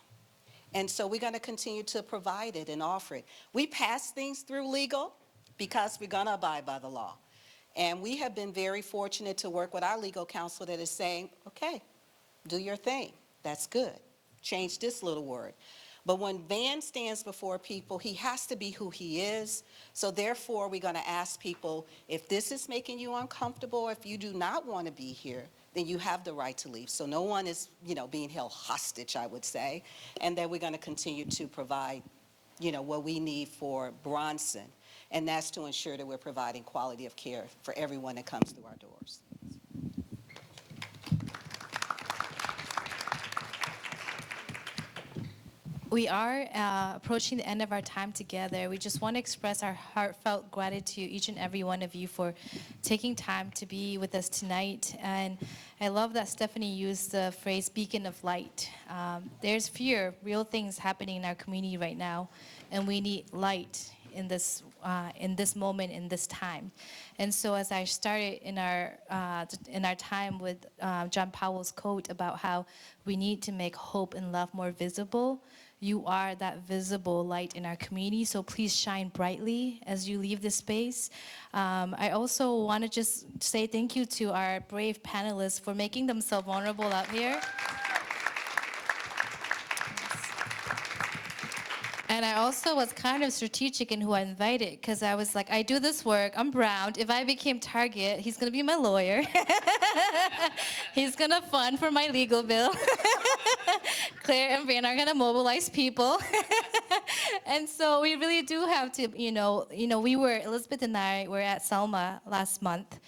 And so we're going to continue to provide it and offer it. We pass things through legal because we're going to abide by the law. And we have been very fortunate to work with our legal counsel that is saying, okay, do your thing. That's good. Change this little word. But when Van stands before people, he has to be who he is. So therefore, we're going to ask people, if this is making you uncomfortable, if you do not want to be here, then you have the right to leave. So no one is, being held hostage, I would say. And then we're going to continue to provide, what we need for Bronson. And that's to ensure that we're providing quality of care for everyone that comes through our doors.
We are approaching the end of our time together. We just want to express our heartfelt gratitude to each and every one of you for taking time to be with us tonight. And I love that Stephanie used the phrase beacon of light. There's fear, real things happening in our community right now, and we need light in this moment, in this time. And so as I started in our time with John Powell's quote about how we need to make hope and love more visible, you are that visible light in our community, so please shine brightly as you leave this space. I also want to just say thank you to our brave panelists for making themselves vulnerable out here. And I also was kind of strategic in who I invited, because I was like, I do this work, I'm brown. If I became target, he's going to be my lawyer. He's going to fund for my legal bill. Claire and Van are going to mobilize people. And so we really do have to, Elizabeth and I were at Selma last month,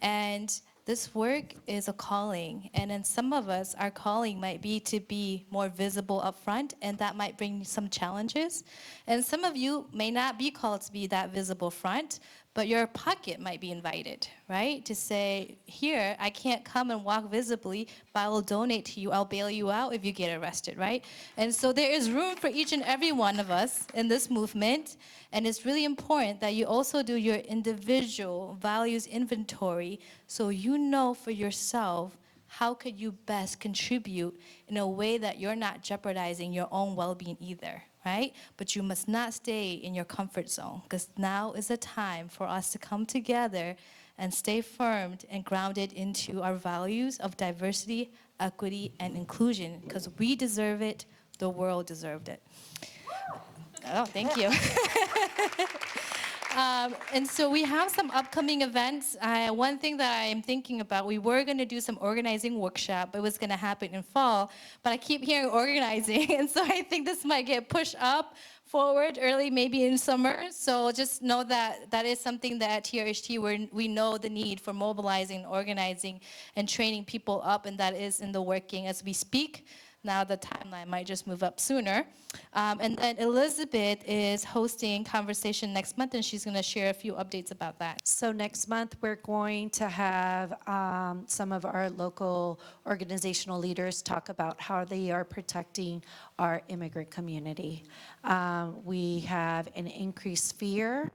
and this work is a calling, and then some of us, our calling might be to be more visible up front, and that might bring some challenges. And some of you may not be called to be that visible front, but your pocket might be invited, right? To say, here, I can't come and walk visibly, but I will donate to you, I'll bail you out if you get arrested, right? And so there is room for each and every one of us in this movement, and it's really important that you also do your individual values inventory so you know for yourself how could you best contribute in a way that you're not jeopardizing your own well-being either, right? But you must not stay in your comfort zone, because now is the time for us to come together and stay firm and grounded into our values of diversity, equity, and inclusion, because we deserve it, the world deserved it. Oh, thank you. And so we have some upcoming events. One thing that I am thinking about, we were going to do some organizing workshop. It was going to happen in fall, but I keep hearing organizing, and so I think this might get pushed up forward early, maybe in summer. So just know that that is something that at TRHT we know the need for mobilizing, organizing, and training people up, and that is in the working as we speak. Now the timeline might just move up sooner. And then Elizabeth is hosting Conversation next month, and she's going to share a few updates about that.
So next month, we're going to have some of our local organizational leaders talk about how they are protecting our immigrant community. We have an increased fear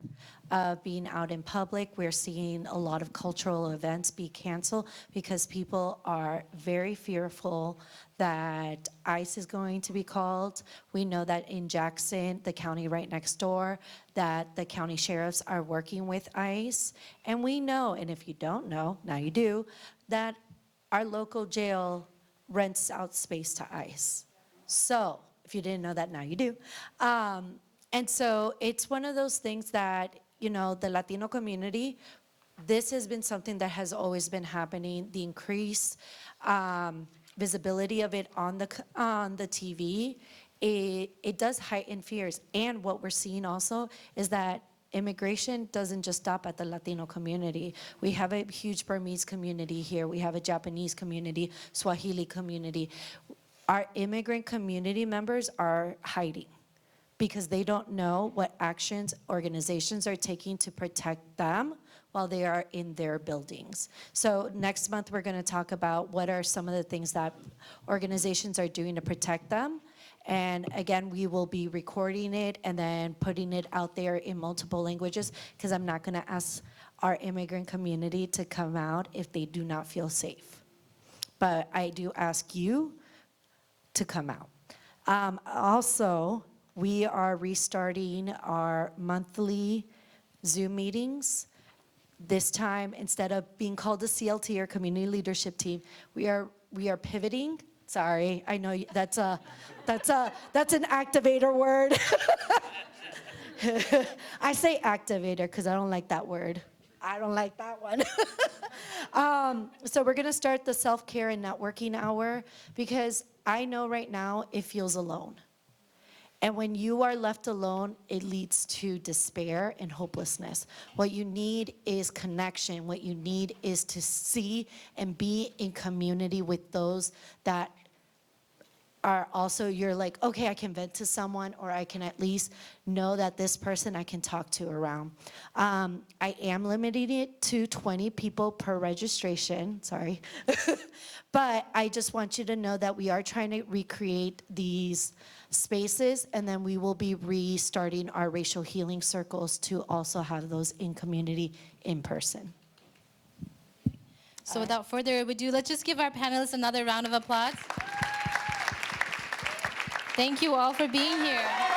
of being out in public. We're seeing a lot of cultural events be canceled because people are very fearful that ICE is going to be called. We know that in Jackson, the county right next door, that the county sheriffs are working with ICE. And we know, and if you don't know, now you do, that our local jail rents out space to ICE. So, if you didn't know that, now you do. And so it's one of those things that, the Latino community, this has been something that has always been happening. The increased visibility of it on the TV, it does heighten fears. And what we're seeing also is that immigration doesn't just stop at the Latino community. We have a huge Burmese community here. We have a Japanese community, Swahili community. Our immigrant community members are hiding because they don't know what actions organizations are taking to protect them while they are in their buildings. So next month, we're going to talk about what are some of the things that organizations are doing to protect them. And again, we will be recording it and then putting it out there in multiple languages, because I'm not going to ask our immigrant community to come out if they do not feel safe. But I do ask you to come out. Also, we are restarting our monthly Zoom meetings. This time, instead of being called the CLT or Community Leadership Team, we are pivoting. Sorry, I know that's an activator word. I say activator because I don't like that word. I don't like that one. So we're gonna start the self-care and networking hour because I know right now it feels alone. And when you are left alone, it leads to despair and hopelessness. What you need is connection. What you need is to see and be in community with those that are also, you're like, okay, I can vent to someone, or I can at least know that this person I can talk to around. I am limiting it to 20 people per registration, sorry. But I just want you to know that we are trying to recreate these spaces, and then we will be restarting our racial healing circles to also have those in community in person.
So without further ado, let's just give our panelists another round of applause. Thank you all for being here.